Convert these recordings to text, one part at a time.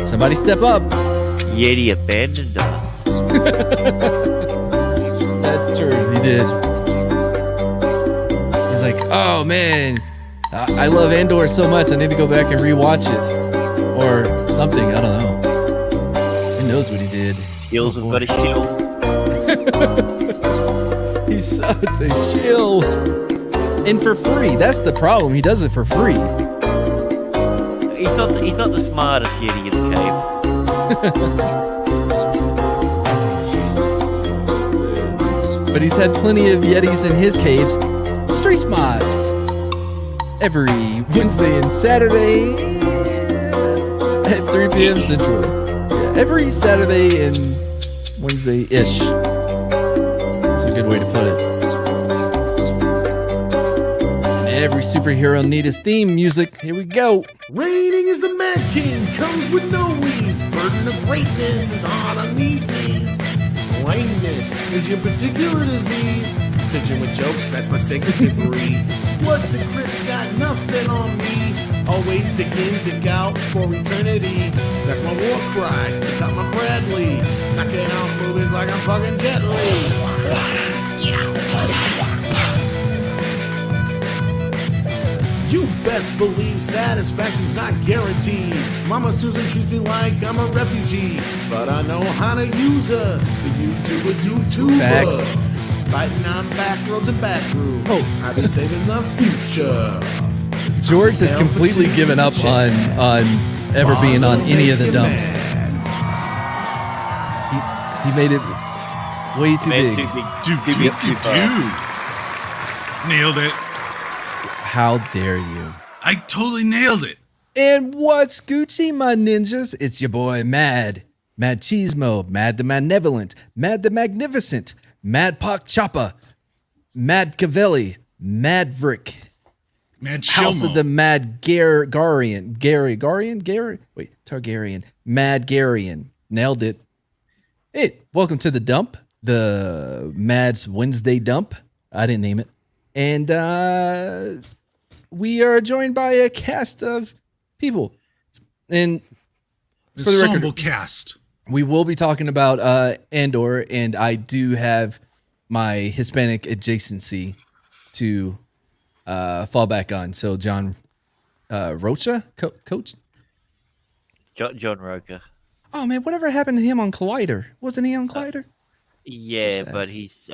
Somebody step up. Yeti abandoned us. That's true. He did. He's like, oh man, I love Andor so much. I need to go back and rewatch it, or something. I don't know. Who knows what he did? Heels have got a shield. He's such a shill. And for free. That's the problem. He does it for free. He's not the smartest Yeti in the cave. But he's had plenty of Yetis in his caves. Street Mods. Every Wednesday and Saturday at 3 p.m. Central. Yeah, every Saturday and Wednesday-ish. That's a good way to put it. And every superhero needs his theme music. Here we go. Reigning as the Mad King comes with no ease. Burden of greatness is hard on these knees. Lameness is your particular disease. Stitching with jokes, that's my sacred degree. Bloods and Crips got nothing on me. Always dig in, dig out for eternity. That's my war cry, it's out my Bradley. Knocking out movies like I'm fucking Jet Li. You best believe satisfaction's not guaranteed. Mama Susan treats me like I'm a refugee, but I know how to use her. The YouTuber's YouTuber. Facts. Fighting on back roads and back rooms. Oh, I be saving the future. George has completely given up on ever being on any of the dumps. He made it way too big. Nailed it. How dare you? I totally nailed it. And what's Gucci, my ninjas? It's your boy Mad Cheesemo, Mad the Magnivolent, Mad the Magnificent, Mad Pock Choppa, Mad Cavelli, Madvrick, Mad House Shilmo. of the Mad Targaryen, Mad Garian. Nailed it. Hey, welcome to the dump, the Mad's Wednesday dump. I didn't name it. And we are joined by a cast of people. And for the record, cast. we will be talking about Andor, and I do have my Hispanic adjacency to fall back on. So John Rocha, coach? John Rocha. Oh man, whatever happened to him on Collider? Wasn't he on Collider? Yeah, So but he's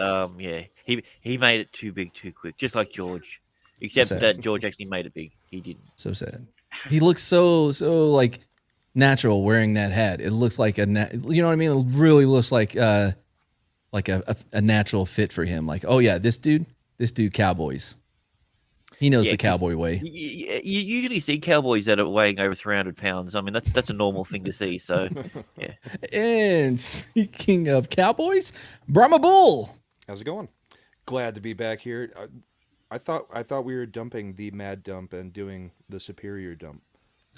he made it too big too quick, just like George. Except that George actually made it big. He didn't. So sad. He looks so like natural wearing that hat. It looks like you know what I mean? It really looks like a natural fit for him. Like, oh yeah, this dude Cowboys. He knows the cowboy way. You usually see cowboys that are weighing over 300 pounds. I mean, that's a normal thing to see. So, yeah. And speaking of cowboys, Brahma Bull. How's it going? Glad to be back here. I thought we were dumping the Mad Dump and doing the Superior Dump.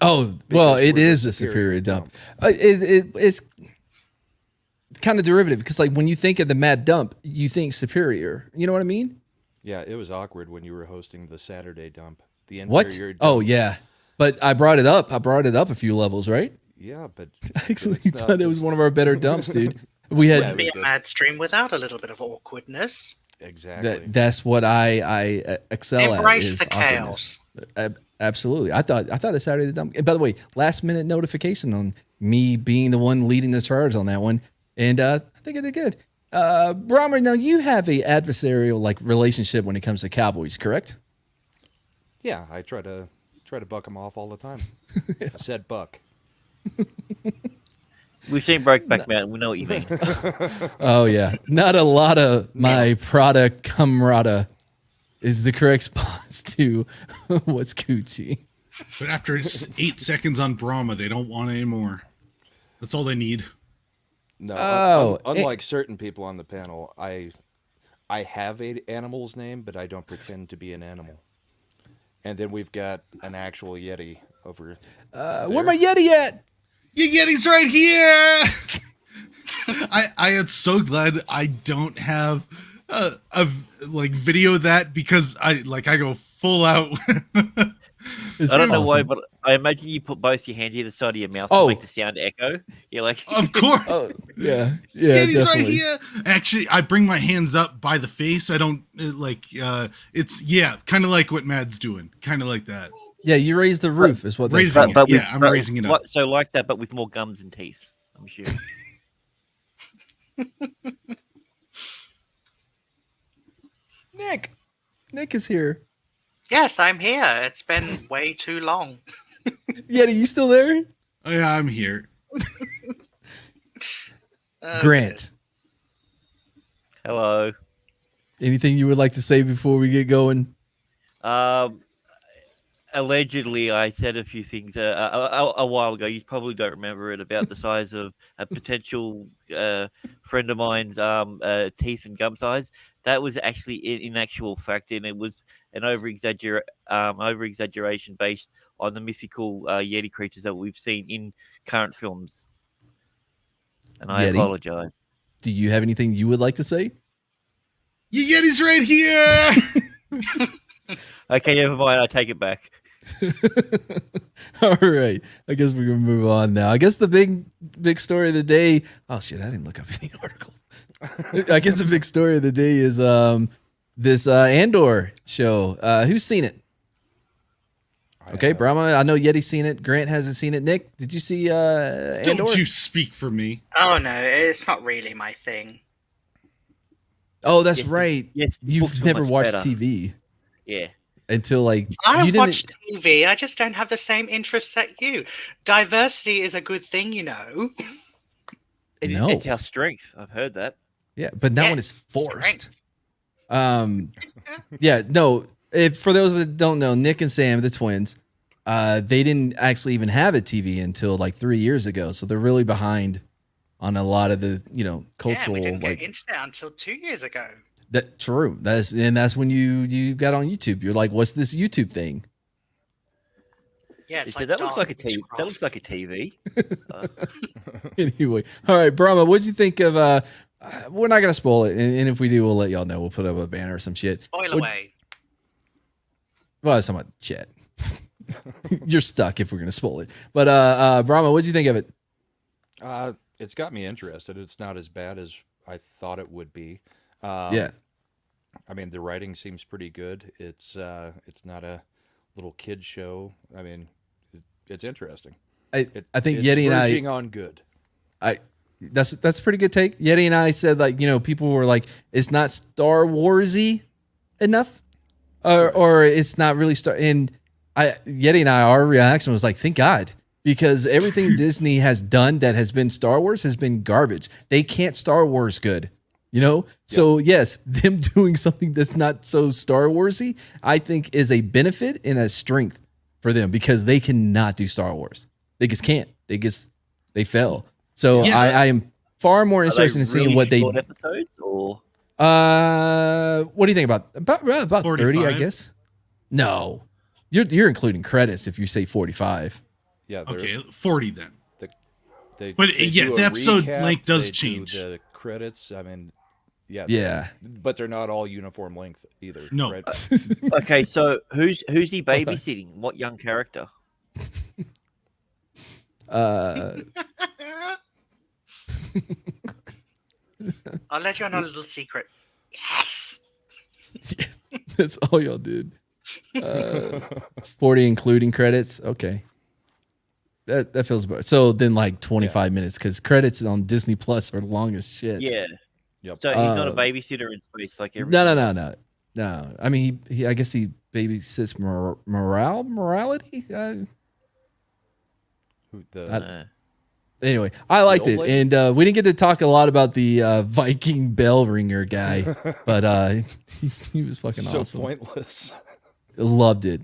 Oh, well, it is the Superior Dump. It's kind of derivative because, like, when you think of the Mad Dump, you think Superior. You know what I mean? Yeah, it was awkward when you were hosting the Saturday Dump. The What? Inferior Dump. Oh, yeah. But I brought it up. A few levels, right? Yeah, but I actually thought it was one of our better dumps, dude. We had Wouldn't be a mad stream without a little bit of awkwardness. exactly. that's what I excel Embrace at. Is the chaos. Absolutely. I thought a Saturday dump. And by the way, last minute notification on me being the one leading the charge on that one, and I think I did good. Brahmer, now you have a adversarial like relationship when it comes to Cowboys, correct? Yeah, I try to buck them off all the time. I said buck. We've seen Brokeback Mountain. We know what you mean. Oh yeah, not a lot of my product camarada is the correct response to what's Gucci. But after 8 seconds on Brahma, they don't want any more. That's all they need. No, unlike certain people on the panel, I have an animal's name, but I don't pretend to be an animal. And then we've got an actual Yeti over Where my Yeti at? Your Yeti's right here! I am so glad I don't have video that because I go full out. I don't know why, but I imagine you put both your hands either side of your mouth to make the sound echo. You're like, of course. Yeah, He's definitely. right here. Actually, I bring my hands up by the face. I don't it's kind of like what Mad's doing, kind of like that. Yeah, you raise the roof is what that's Raising called. it. I'm raising it up. So like that, but with more gums and teeth. I'm sure. Nick is here. Yes, I'm here. It's been way too long. Yeti, you still there? Oh yeah, I'm here. Grant, Hello. anything you would like to say before we get going? Allegedly, I said a few things a while ago. You probably don't remember it, about the size of a potential friend of mine's teeth and gum size. That was actually in actual fact, and it was an over-exaggeration based on the mythical Yeti creatures that we've seen in current films. And I apologize. Do you have anything you would like to say? Your Yeti's right here. Okay, never mind. I take it back. All right. I guess we're gonna move on now. I guess the big story of the day. Oh shit! I didn't look up any articles. I guess the big story of the day is this Andor show. Who's seen it? Okay, Brahma. I know Yeti's seen it. Grant hasn't seen it. Nick, did you see Andor? Don't you speak for me. Oh no, it's not really my thing. Oh, that's right. Yes, the books You've were never much watched better. TV Yeah. until like I you don't didn't. watch TV. I just don't have the same interests that you. Diversity is a good thing, you know. No. It's our strength. I've heard that. Yeah, but that Yeah, one is forced. strength. Yeah, no. For those that don't know, Nick and Sam, the twins, they didn't actually even have a TV until like 3 years ago. So they're really behind on a lot of the, cultural. Yeah, we didn't like get internet until 2 years ago. that. True. That's when you got on YouTube. You're like, what's this YouTube thing? Yeah, it's So like that looks like a Dark TV. Witchcraft. That looks like a TV. Anyway, all right, Brahma, what did you think of? We're not gonna spoil it, and if we do, we'll let y'all know. We'll put up a banner or some shit. Spoil away. Well, it's talking about chat. You're stuck if we're gonna spoil it. But Brahma, what did you think of it? It's got me interested. It's not as bad as I thought it would be. Yeah. I mean, the writing seems pretty good. It's not a little kid show. I mean, it's interesting. I think it's Yeti and I verging on good. that's a pretty good take. Yeti and I said, like, people were like, it's not Star Warsy enough, or it's not really and Yeti and I, our reaction was like, thank God, because everything Disney has done that has been Star Wars has been garbage. They can't Star Wars good, So yes, them doing something that's not so Star Warsy, I think, is a benefit and a strength for them, because they cannot do Star Wars. They just can't. They fail. So Yeah. I am far more interested in seeing what they. short episodes, or What do you think about 30? I 45? guess. No, you're including credits if you say 45. Yeah. Okay, 40 then. They But, do yeah, a the episode recap, length does they do change. the credits. I mean, Yeah. but they're not all uniform length either. No. Right? okay. So who's he babysitting? What young character? I'll let you on a little secret. Yes. That's all y'all did. 40 including credits. Okay. That feels about so then like 25 minutes, because credits on Disney Plus are long as shit. Yeah. Yep. So he's not a babysitter in space like No. everyone. No. I mean, he I guess he babysits morality. Anyway, I liked it, old and we didn't get to talk a lot about the Viking bell ringer guy, but he was fucking so awesome. pointless. Loved it.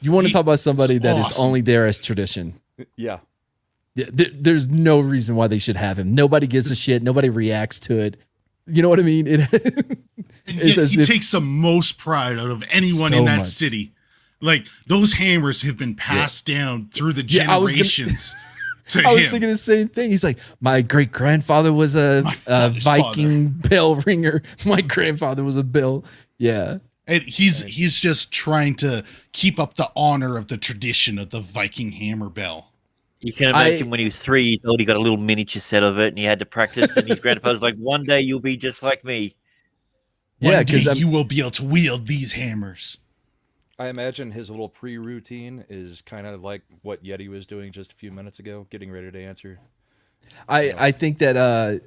You want to talk about somebody that is awesome. only there as tradition? Yeah. Yeah, there's no reason why they should have him. Nobody gives a shit. Nobody reacts to it. You know what I mean? And yet he takes the most pride out of anyone So in that much. city. Like, those hammers have been passed down through the Yeah, I was gonna- generations. to I was him. thinking the same thing. He's like, my great grandfather was a father's Viking bell ringer. My grandfather was a bell. Yeah. And he's just trying to keep up the honor of the tradition of the Viking hammer bell. You can imagine when he was 3 years old, he got a little miniature set of it, and he had to practice. And his grandpa was like, "One day you'll be just like me." One day you will be able to wield these hammers. I imagine his little pre-routine is kind of like what Yeti was doing just a few minutes ago, getting ready to answer. I think that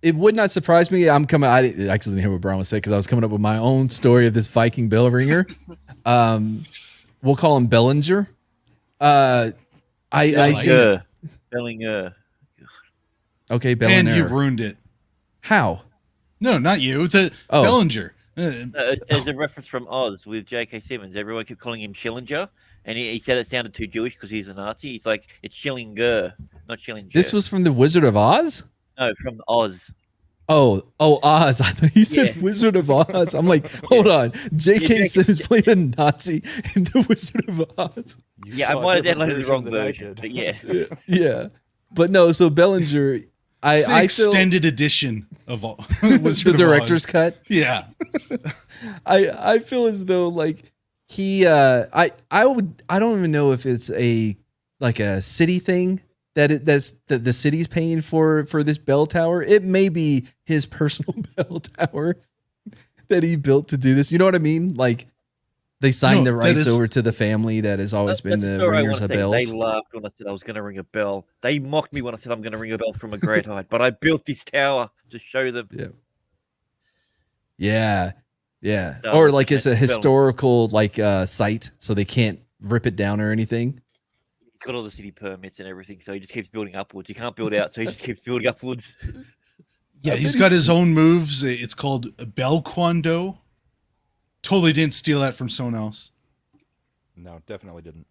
it would not surprise me. I actually didn't hear what Brian was saying because I was coming up with my own story of this Viking bell ringer. We'll call him Bellinger. Bellinger. Okay, Bellinger. And you ruined it. How? No, not you. Bellinger. There's a reference from Oz with J.K. Simmons. Everyone kept calling him Schillinger, and he said it sounded too Jewish because he's a Nazi. He's like, it's Schillinger, not Schillinger. This was from the Wizard of Oz? No, from Oz. Oh, Oz. I thought you said Wizard of Oz. I'm like, hold on. J.K. Simmons played a Nazi in the Wizard of Oz. I might have downloaded the wrong version, but yeah. But no, so Bellinger, I extended edition of the director's cut. Yeah. I feel as though like he I don't even know if it's a city thing that the city's paying for this bell tower. It may be his personal bell tower that he built to do this. You know what I mean? Like they signed the rights over to the family that has always been the ringers of bells. They laughed when I said I was going to ring a bell. They mocked me when I said I'm going to ring a bell from a great height. But I built this tower to show them. Yeah. Or like it's a historical site, so they can't rip it down or anything. He's got all the city permits and everything, so he just keeps building upwards. He can't build out, so he just keeps building upwards. Yeah, he's got his own moves. It's called Bell Kwando. Totally didn't steal that from someone else. No, definitely didn't.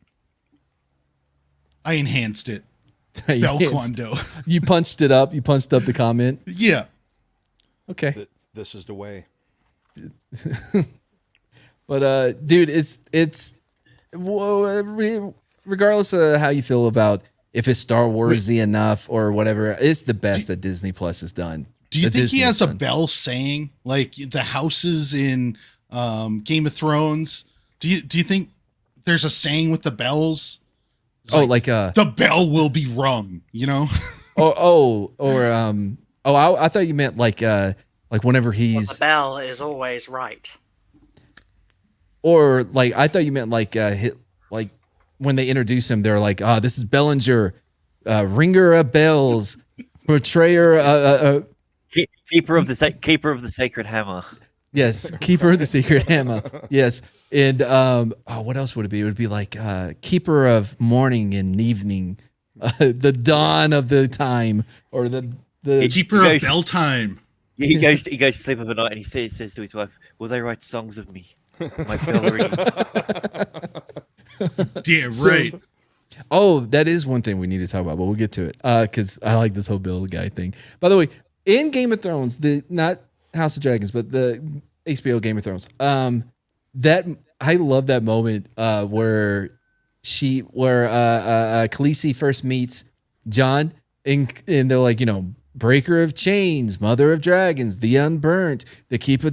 I enhanced it. Bell Kwando. You punched it up. You punched up the comment. Yeah. Okay. This is the way. But dude, it's regardless of how you feel about if it's Star Warsy enough or whatever, it's the best that Disney Plus has done. Do you think he has a bell saying like the houses in Game of Thrones? Do you think there's a saying with the bells? It's the bell will be rung, you know? I thought you meant like whenever he's the bell is always right. Or like I thought you meant like when they introduce him, they're like, this is Bellinger, ringer of bells, portrayer, keeper of the sacred hammer. Yes, keeper of the sacred hammer. Yes, and what else would it be? It would be like keeper of morning and evening, the dawn of the time, or the keeper of bell time. He goes to sleep of a night and he says to his wife, "Will they write songs of me? My bell rings." Damn right. That is one thing we need to talk about, but we'll get to it because I like this whole Bill guy thing. By the way, in Game of Thrones, not House of Dragons, but the HBO Game of Thrones, that I love that moment where Khaleesi first meets Jon, and they're like, breaker of chains, mother of dragons, the unburnt, the keeper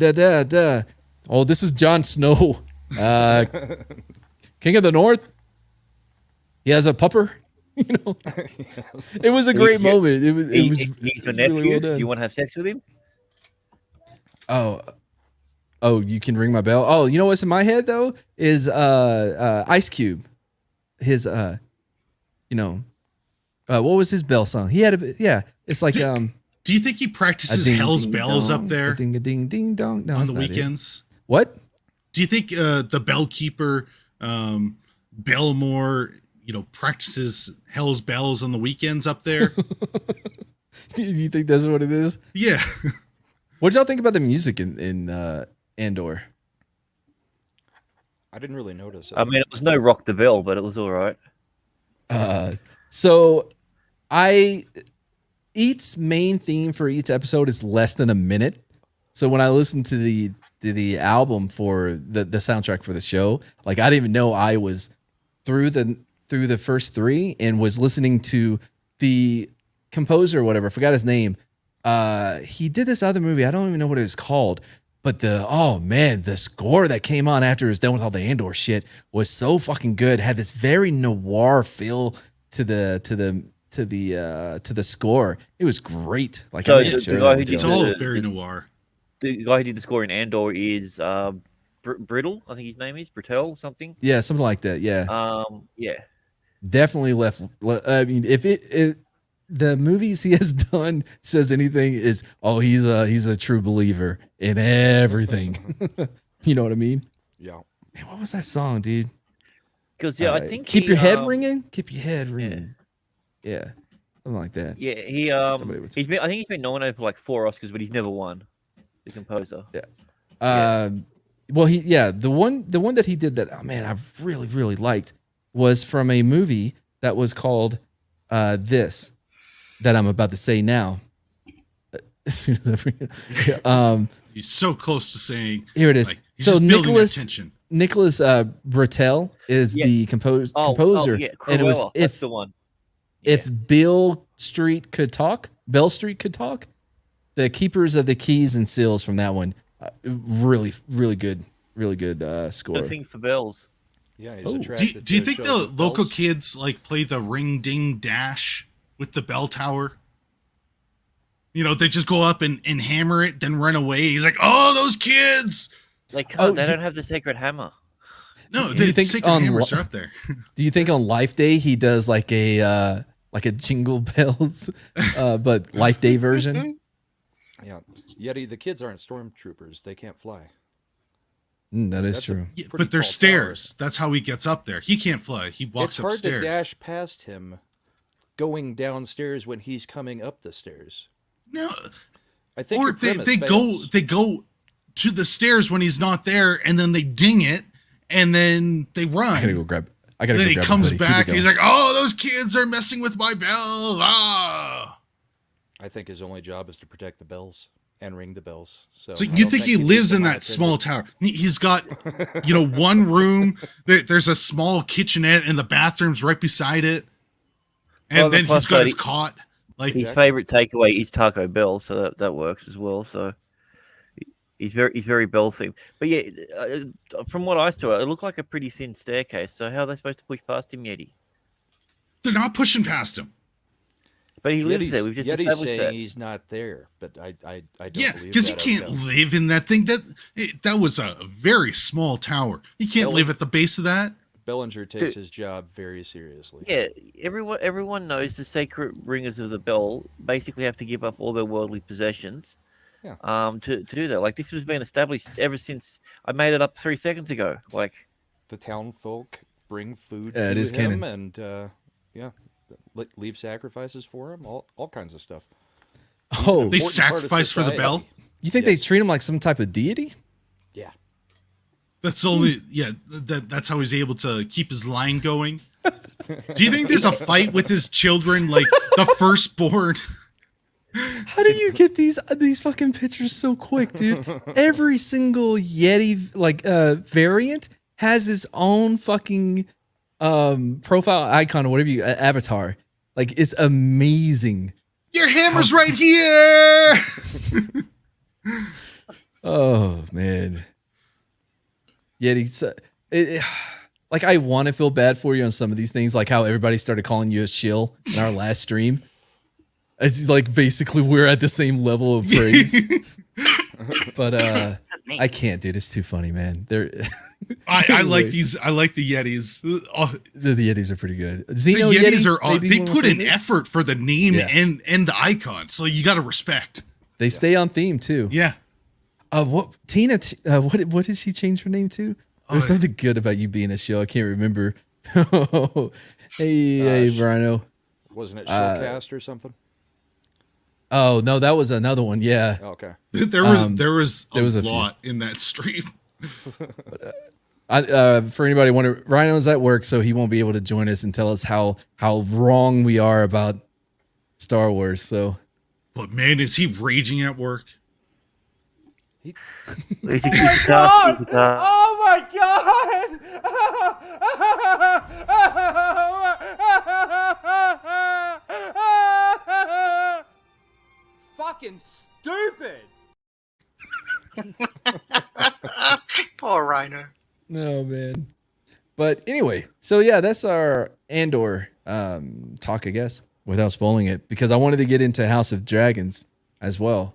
Oh, this is Jon Snow, King of the North. He has a pupper. It was a great moment. It was he's your nephew. Really well done. You want to have sex with him? Oh, you can ring my bell. Oh, you know what's in my head though is Ice Cube. His what was his bell song? He had it's like Do you think he practices Hell's Bells up there? Ding a ding ding dong. No, on the weekends. What? Do you think the bellkeeper Belmore, practices Hell's Bells on the weekends up there? Do you think that's what it is? Yeah. What did y'all think about the music in Andor? I didn't really notice it. I mean, it was no Rock the Bell, but it was all right. So each main theme for each episode is less than a minute. So when I listened to the album for the soundtrack for the show, like I didn't even know I was through the through the first 3 and was listening to the composer or whatever. I forgot his name. He did this other movie. I don't even know what it was called. But the score that came on after it was done with all the Andor shit was so fucking good. Had this very noir feel to the score. It was great. Like, So the guy who It's did all very noir. The guy who did the score in Andor is Brittle. I think his name is Brittle something. Yeah, something like that. Yeah. Yeah. Definitely left. I mean, if the movies he has done says anything, is he's a true believer in everything. You know what I mean? Yeah. Man, what was that song, dude? Because I think keep your head ringing. Keep your head ringing. Yeah, something like that. Yeah, I think he's been nominated for like 4 Oscars, but he's never won. The composer. Yeah. Well, the one that he did that, I really, really liked was from a movie that was called this that I'm about to say now. As soon as I forget. He's so close to saying. Here it is. Like, he's just building that tension. Nicholas Britell is the composer, and it was that's the one. If Beale Street could talk, the Keepers of the Keys and Seals from that one, really, really good score. The thing for bells. Yeah, he's attracted. Do you think the local kids like play the ring ding dash with the bell tower? You know, they just go up and hammer it, then run away. He's like, "Oh, those kids!" They don't have the sacred hammer. No, do you think sacred hammers are up there? Do you think on Life Day he does like a Jingle Bells, but Life Day version? Yeah, Yeti. The kids aren't stormtroopers; they can't fly. That's true. Yeah, but there's stairs. That's how he gets up there. He can't fly. He walks upstairs. It's hard to dash past him going downstairs when he's coming up the stairs. No, I think. Or they go to the stairs when he's not there, and then they ding it, and then they run. I gotta go grab. Then he comes back. He's like, "Oh, those kids are messing with my bell!" Ah. I think his only job is to protect the bells and ring the bells. So you think he lives in that small tower? He's got, one room. There's a small kitchenette, and the bathroom's right beside it. And then he's got his cot. Like his favorite takeaway is Taco Bell, so that works as well. So he's very Bell themed. But yeah, from what I saw, it looked like a pretty thin staircase. So how are they supposed to push past him, Yeti? They're not pushing past him. But he lives there. We've just established saying that. He's not there, but I don't Yeah, believe because he can't live in that thing. That was a very small tower. He can't live at the base of that. Bellinger takes his job very seriously. Yeah, everyone knows the sacred ringers of the bell basically have to give up all their worldly possessions to do that. Like, this was being established ever since I made it up 3 seconds ago. Like, the town folk bring food it is to him canon. and leave sacrifices for him, all kinds of stuff. Oh, they sacrifice for the bell? You think they treat him like some type of deity? Yeah. That's only that's how he's able to keep his line going. Do you think there's a fight with his children, like the firstborn? How do you get these fucking pictures so quick, dude? Every single Yeti variant has his own fucking profile icon or whatever avatar. Like, it's amazing. Your hammer's right here. Oh man. Yeti, like, I want to feel bad for you on some of these things, like how everybody started calling you a shill in our last stream. It's like basically we're at the same level of praise. But I can't, dude. It's too funny, man. I like these. I like the Yetis. The Yetis are pretty good. The Xeno Yetis Yeti, they put in effort for the name and the icon, so you got to respect. They stay on theme too. Yeah. What Tina? What did she change her name to? There's something good about you being a show. I can't remember. Hey, Brino. Wasn't it Showcast or something? Oh no, that was another one. Yeah. Okay. There was a lot in that stream. For anybody wondering, Rhino's at work, so he won't be able to join us and tell us how wrong we are about Star Wars. So, but man, is he raging at work? He's a cast. Oh my god! Fucking stupid! Poor Rhino. No, man. But anyway, so yeah, that's our Andor talk, I guess, without spoiling it, because I wanted to get into House of Dragons as well.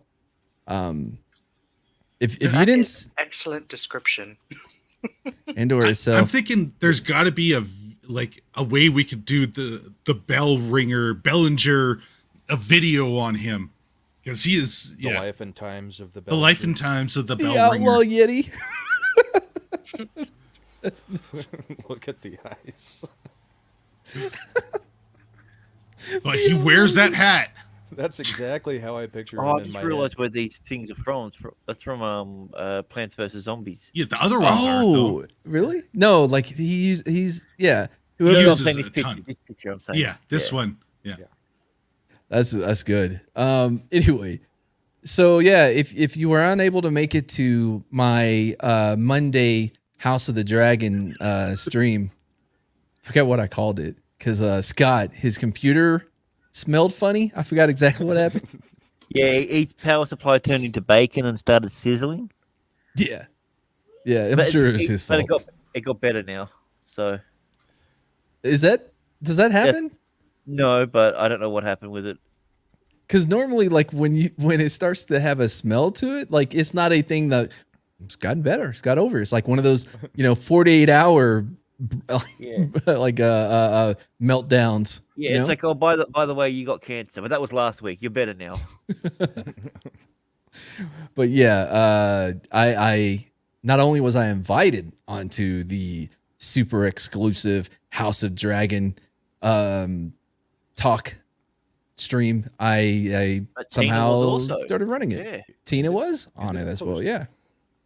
If you didn't, excellent description. Andor itself. I'm thinking there's got to be a way we could do the Bellinger a video on him, because he is The life and times of the the life and times of the the Bellringer. outlaw Yeti. Look at the eyes. But he wears that hat. That's exactly how I picture Oh, I him in just my realized head. where these things are from. That's from Plants vs Zombies. Yeah, the other ones are though. Really? No, like he's yeah. He No, I'm uses saying a this picture. ton. This picture, I'm saying. Yeah, this one. Yeah. That's good. Anyway, so yeah, if you were unable to make it to my Monday House of the Dragon stream, I forget what I called it, because Scott, his computer smelled funny. I forgot exactly what happened. Yeah, his power supply turned into bacon and started sizzling. Yeah, I'm But sure it was his fault. But it got better now. So Does that happen? no, but I don't know what happened with it. Because normally, like when it starts to have a smell to it, like it's not a thing that it's gotten better. It's got over. It's like one of those 48-hour Yeah. like meltdowns. Yeah, it's like, oh, by the way, you got cancer, but that was last week. You're better now. But yeah, I not only was I invited onto the super exclusive House of Dragon talk stream, I But Tina somehow was also. started running it. Yeah. Tina was on it as well. Yeah.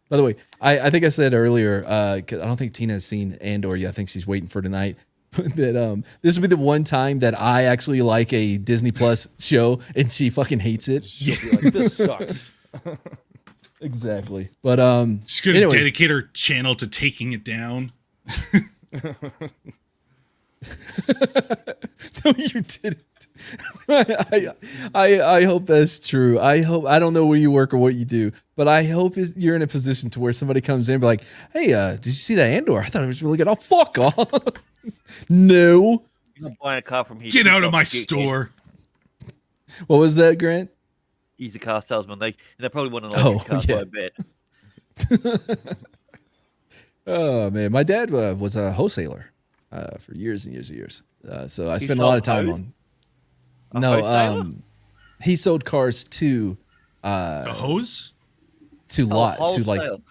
By the way, I think I said earlier, because I don't think Tina has seen Andor yet. I think she's waiting for tonight. That this will be the one time that I actually like a Disney Plus show and she fucking hates it. She'll be like, this sucks. Exactly. But She's gonna anyway. dedicate her channel to taking it down. No, you didn't. I hope that's true. I don't know where you work or what you do, but I hope you're in a position to where somebody comes in and be like, hey, did you see that Andor? I thought it was really good. Oh, fuck off. No. You're not buying a car from here. Get out of my Get- store. What was that, Grant? He's a car salesman. They probably want an Oh, electric car, yeah. so I bet. Oh, man. My dad was a wholesaler for years and years and years. So I He spent a lot of sold time hose? on. A No, wholesaler? he sold cars to A hose? to lot to like wholesale.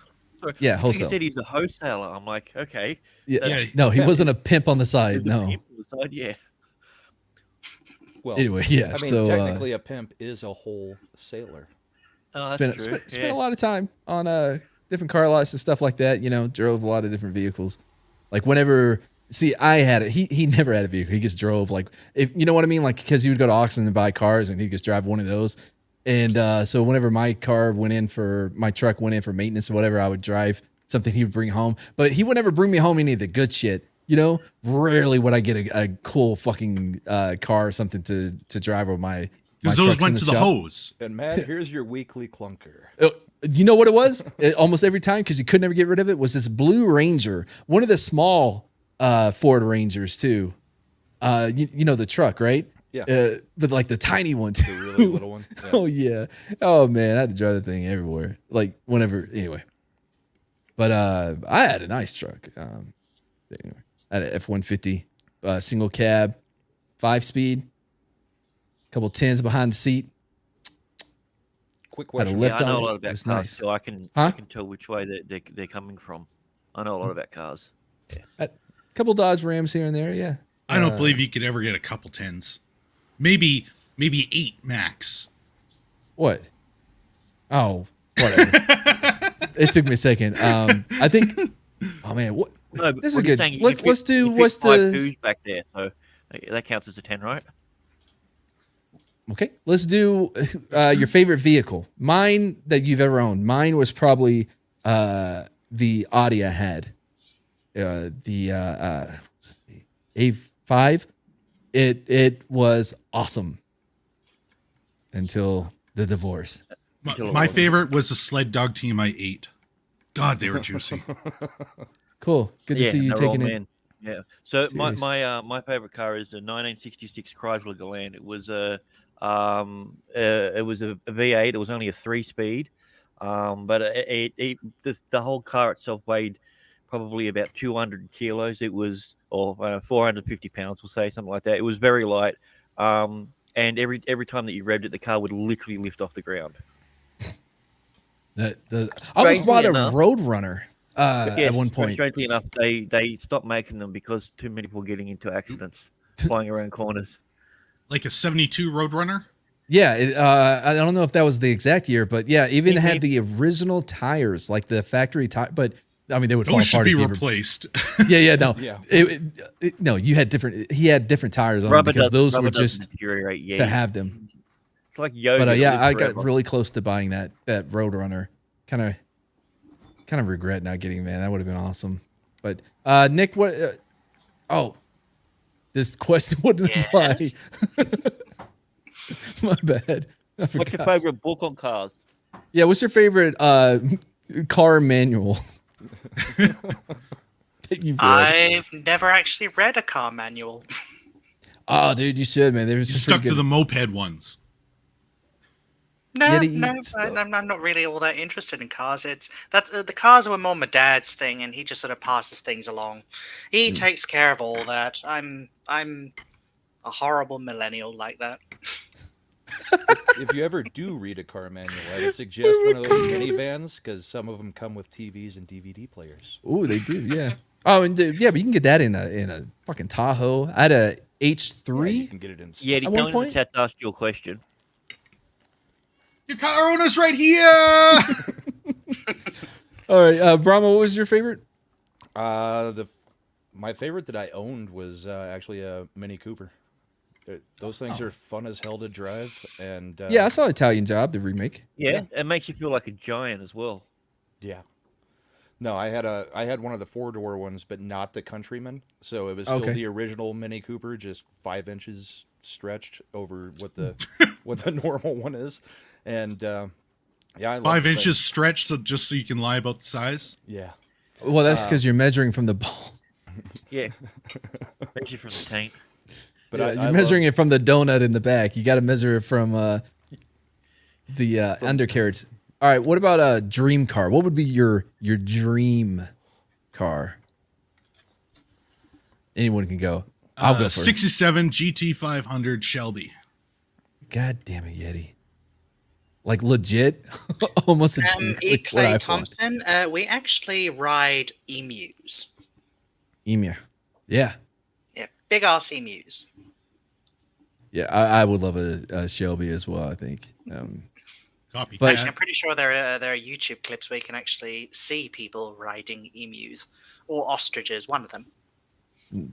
Sorry, yeah, I think wholesale. He said he's a wholesaler. I'm like, okay. yeah. Yeah. No, he wasn't a pimp on the side. There's a No. people on the side, yeah. Well, Anyway, yeah. I mean, so technically, a pimp is a whole sailor. Oh, that's spent, true. spent, spent yeah. a lot of time on different car lots and stuff like that. Drove a lot of different vehicles. Like whenever, see, I had it. He never had a vehicle. He just drove like, if you know what I mean, like because he would go to auction and buy cars, and he just drive one of those. And so whenever my truck went in for maintenance or whatever, I would drive something he would bring home. But he would never bring me home any of the good shit. Rarely would I get a cool fucking car or something to drive over my. Because those went to the hose. And Matt, here's your weekly clunker. You know what it was? Almost every time, because you could never get rid of it, was this blue Ranger, one of the small Ford Rangers too. The truck, right? Yeah. But like the tiny one The too. really little one. Yeah. Oh yeah. Oh man, I had to drive the thing everywhere. Like whenever. Anyway. But I had a nice truck. Anyway, I had an F-150 single cab, 5-speed, couple tins behind the seat. Quick Had a question. lift Yeah, I know on a it. lot It about was cars, nice. so I can tell which way they're coming from. I know a lot about cars. A couple Dodge Rams here and there. Yeah. I don't believe you could ever get a couple tens. Maybe 8 max. What? Oh, whatever. It took me a second. I think. Oh man, what? No, but This is we're just good. saying Let's do. you fit What's 5 the? food back there? So that counts as a 10, right? Okay, let's do your favorite vehicle. Mine that you've ever owned. Mine was probably the Audi I had. The A5. It was awesome until the divorce. My favorite was the sled dog team I ate. God, they were juicy. Cool. Good to see you taking it. Yeah. So Serious. my favorite car is a 1966 Chrysler Galant. It was a V8. It was only a 3-speed, but the whole car itself weighed probably about 200 kilos. It was 450 pounds, we'll say, something like that. It was very light. And every time that you revved it, the car would literally lift off the ground. I almost bought a Roadrunner at one point. Strangely enough, they stopped making them because too many people were getting into accidents flying around corners. Like a 72 Roadrunner? Yeah, I don't know if that was the exact year, but yeah, even had the original tires, like the factory tire. But I mean, they would fall Those apart. Should be replaced. No. Yeah. No, you had different. He had different tires on them because those were just to have them. It's like yoga. But I got really close to buying that Roadrunner. Kind of regret not getting, man. That would have been awesome. But Nick, what? This question wouldn't apply. My bad. What's your favorite book on cars? Yeah, what's your favorite car manual? I've never actually read a car manual. Oh, dude, you should, man. You stuck to the moped ones. No, I'm not really all that interested in cars. The cars were more my dad's thing, and he just sort of passes things along. He takes care of all that. I'm a horrible millennial like that. If you ever do read a car manual, I would suggest one of those minivans because some of them come with TVs and DVD players. Oh, they do, yeah. Oh, and but you can get that in a fucking Tahoe. I had a H3. Yeah, you can get it in. Yeah, tell me in the chat to ask you a question. Your car owner's right here. All right, Brahma, what was your favorite? My favorite that I owned was actually a Mini Cooper. Those things are fun as hell to drive, and yeah, I saw Italian Job, the remake. Yeah, it makes you feel like a giant as well. Yeah. No, I had one of the 4-door ones, but not the Countryman. So it was still the original Mini Cooper, just 5 inches stretched over what the normal one is. And I 5 inches stretched, so just so you can lie about the size. Yeah. Well, that's because you're measuring from the ball. Yeah, measure from the tank. But you're measuring it from the donut in the back. You got to measure it from the undercarriage. All right, what about a dream car? What would be your dream car? Anyone can go. I'll go for 67 GT500 Shelby. God damn it, Yeti. Like legit? Almost a Clay Thompson, we actually ride emus. Emu. Yeah. Yeah, big ass emus. Yeah, I would love a Shelby as well, I think. Copy. But I'm pretty sure there are YouTube clips where you can actually see people riding emus or ostriches, one of them.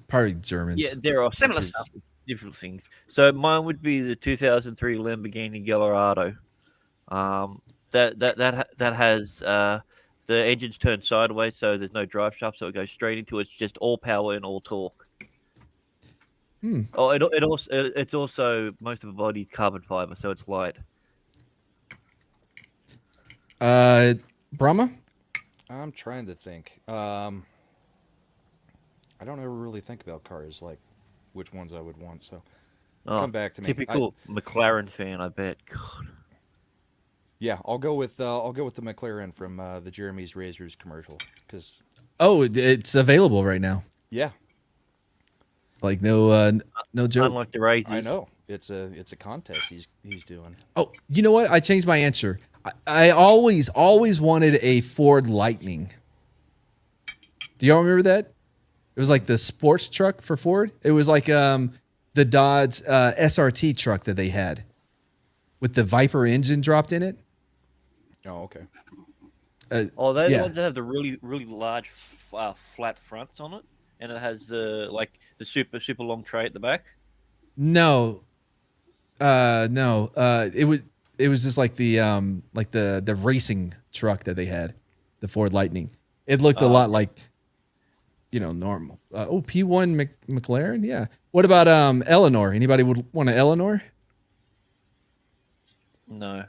Probably Germans. Yeah, there are similar stuff. Different things. So mine would be the 2003 Lamborghini Gallardo. That has the engine's turned sideways, so there's no drive shaft, so it goes straight into it. It's just all power and all torque. Oh, it's also most of the body's carbon fiber, so it's light. Brahma? I'm trying to think. I don't ever really think about cars, like which ones I would want. So come back to me. Typical McLaren fan, I bet. God. Yeah, I'll go with the McLaren from the Jeremy's Razors commercial because. Oh, it's available right now. Yeah. Like no joke. Unlike the Razors. I know it's a contest he's doing. Oh, you know what? I changed my answer. I always wanted a Ford Lightning. Do y'all remember that? It was like the sports truck for Ford. It was like the Dodge SRT truck that they had with the Viper engine dropped in it. Oh, okay. They're the ones that have the really, really large flat fronts on it, and it has the super, super long tray at the back. No. No. It was just like the racing truck that they had, the Ford Lightning. It looked a lot like, normal. P1 McLaren. Yeah. What about Eleanor? Anybody would want an Eleanor? No.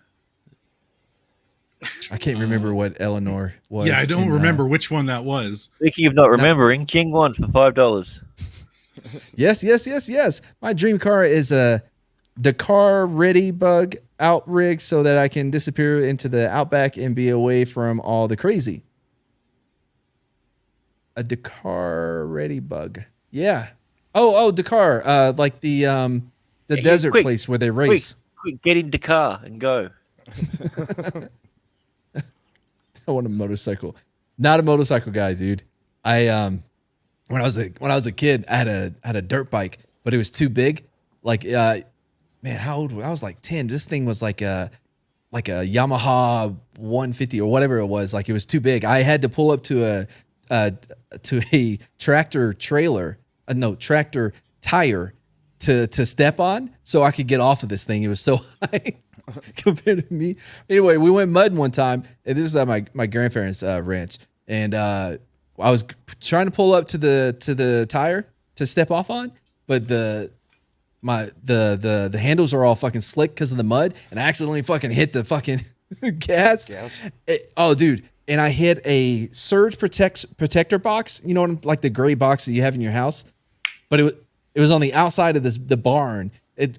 I can't remember what Eleanor was. Yeah, I don't remember which one that was. Speaking of not remembering, King 1 for $5. Yes. My dream car is the car ready bug out rig so that I can disappear into the outback and be away from all the crazy. A Dakar ready bug. Yeah. Oh, Dakar. Like the desert place where they race. Quick, get in Dakar and go. I want a motorcycle. Not a motorcycle guy, dude. When I was a kid, I had a dirt bike, but it was too big. Like man, how old was I? I was like 10. This thing was like a Yamaha 150 or whatever it was. Like it was too big. I had to pull up to a tractor trailer, tractor tire to step on so I could get off of this thing. It was so high compared to me. Anyway, we went mudding one time, and this is at my grandparents' ranch, and I was trying to pull up to the tire to step off on, but the handles are all fucking slick because of the mud, and I accidentally fucking hit the fucking gas. Dude. And I hit a surge protector box, like the gray box that you have in your house, but it was on the outside of the barn.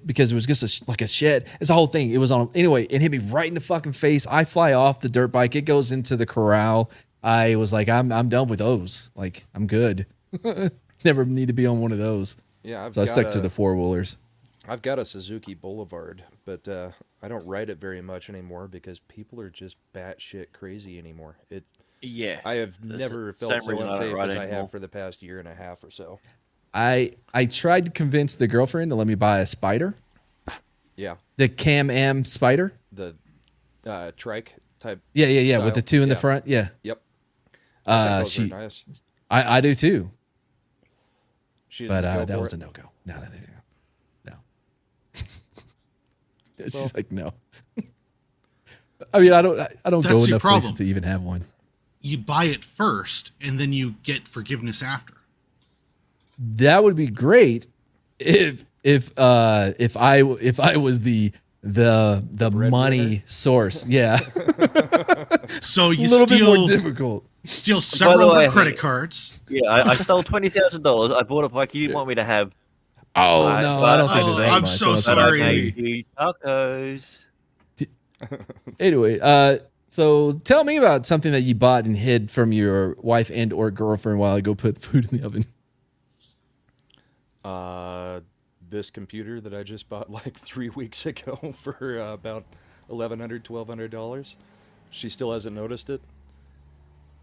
Because it was just like a shed. It's a whole thing. It was on anyway. It hit me right in the fucking face. I fly off the dirt bike. It goes into the corral. I was like, I'm done with those. Like I'm good. Never need to be on one of those. Yeah, I stuck to the 4-wheelers. I've got a Suzuki Boulevard, but I don't ride it very much anymore because people are just batshit crazy anymore. I have never felt so unsafe as I have for the past year and a half or so. I tried to convince the girlfriend to let me buy a Spider. Yeah. The Can-Am Spider. The trike type. Yeah. Style. With the 2 in the front. Yeah. Yep. Those are nice. I do too. But that was a no-go. No. She's like, no. I mean, I don't go enough places to even have one. You buy it first, and then you get forgiveness after. That would be great if I was the money source. Yeah. So you a little bit more difficult. Steal several of her credit cards. Yeah, I stole $20,000. I bought a bike you didn't want me to have. Oh no, I don't think it's that I'm much. so sorry. I made you tacos. Anyway, so tell me about something that you bought and hid from your wife and or girlfriend while I go put food in the oven. This computer that I just bought like 3 weeks ago for about $1,100-$1,200. She still hasn't noticed it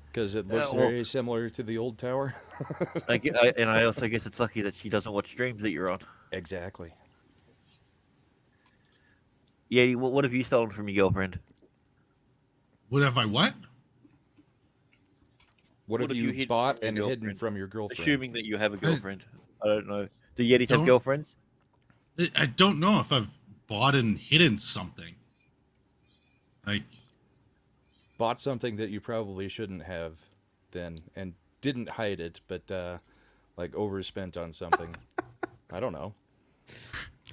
because it looks very similar to the old tower. And I also guess it's lucky that she doesn't watch streams that you're on. Exactly. Yeah, what have you stolen from your girlfriend? What have I what? What have you bought and hidden from your girlfriend? Assuming that you have a girlfriend. I don't know. Do Yetis have girlfriends? I don't know if I've bought and hidden something. Like bought something that you probably shouldn't have then and didn't hide it, but like overspent on something. I don't know.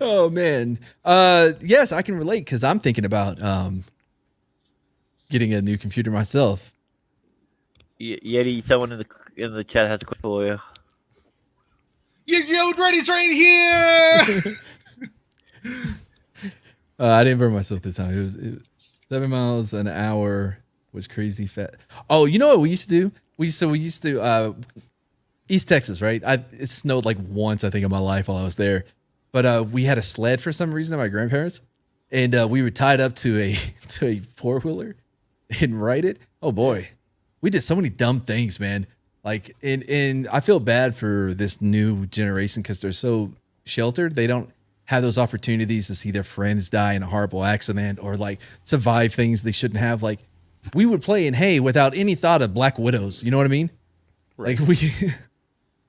Oh man. Yes, I can relate because I'm thinking about getting a new computer myself. Yeti, someone in the chat has a question for you. Your ready's right here. I didn't burn myself this time. It was 7 miles an hour was crazy fat. Oh, you know what we used to do? We used to East Texas, right? It snowed like once, I think, in my life while I was there. But we had a sled for some reason at my grandparents, and we were tied up to a 4-wheeler and ride it. Oh boy, we did so many dumb things, man. Like, and I feel bad for this new generation because they're so sheltered. They don't have those opportunities to see their friends die in a horrible accident or like survive things they shouldn't have. Like, we would play in hay without any thought of Black Widows. You know what I mean? Right. Like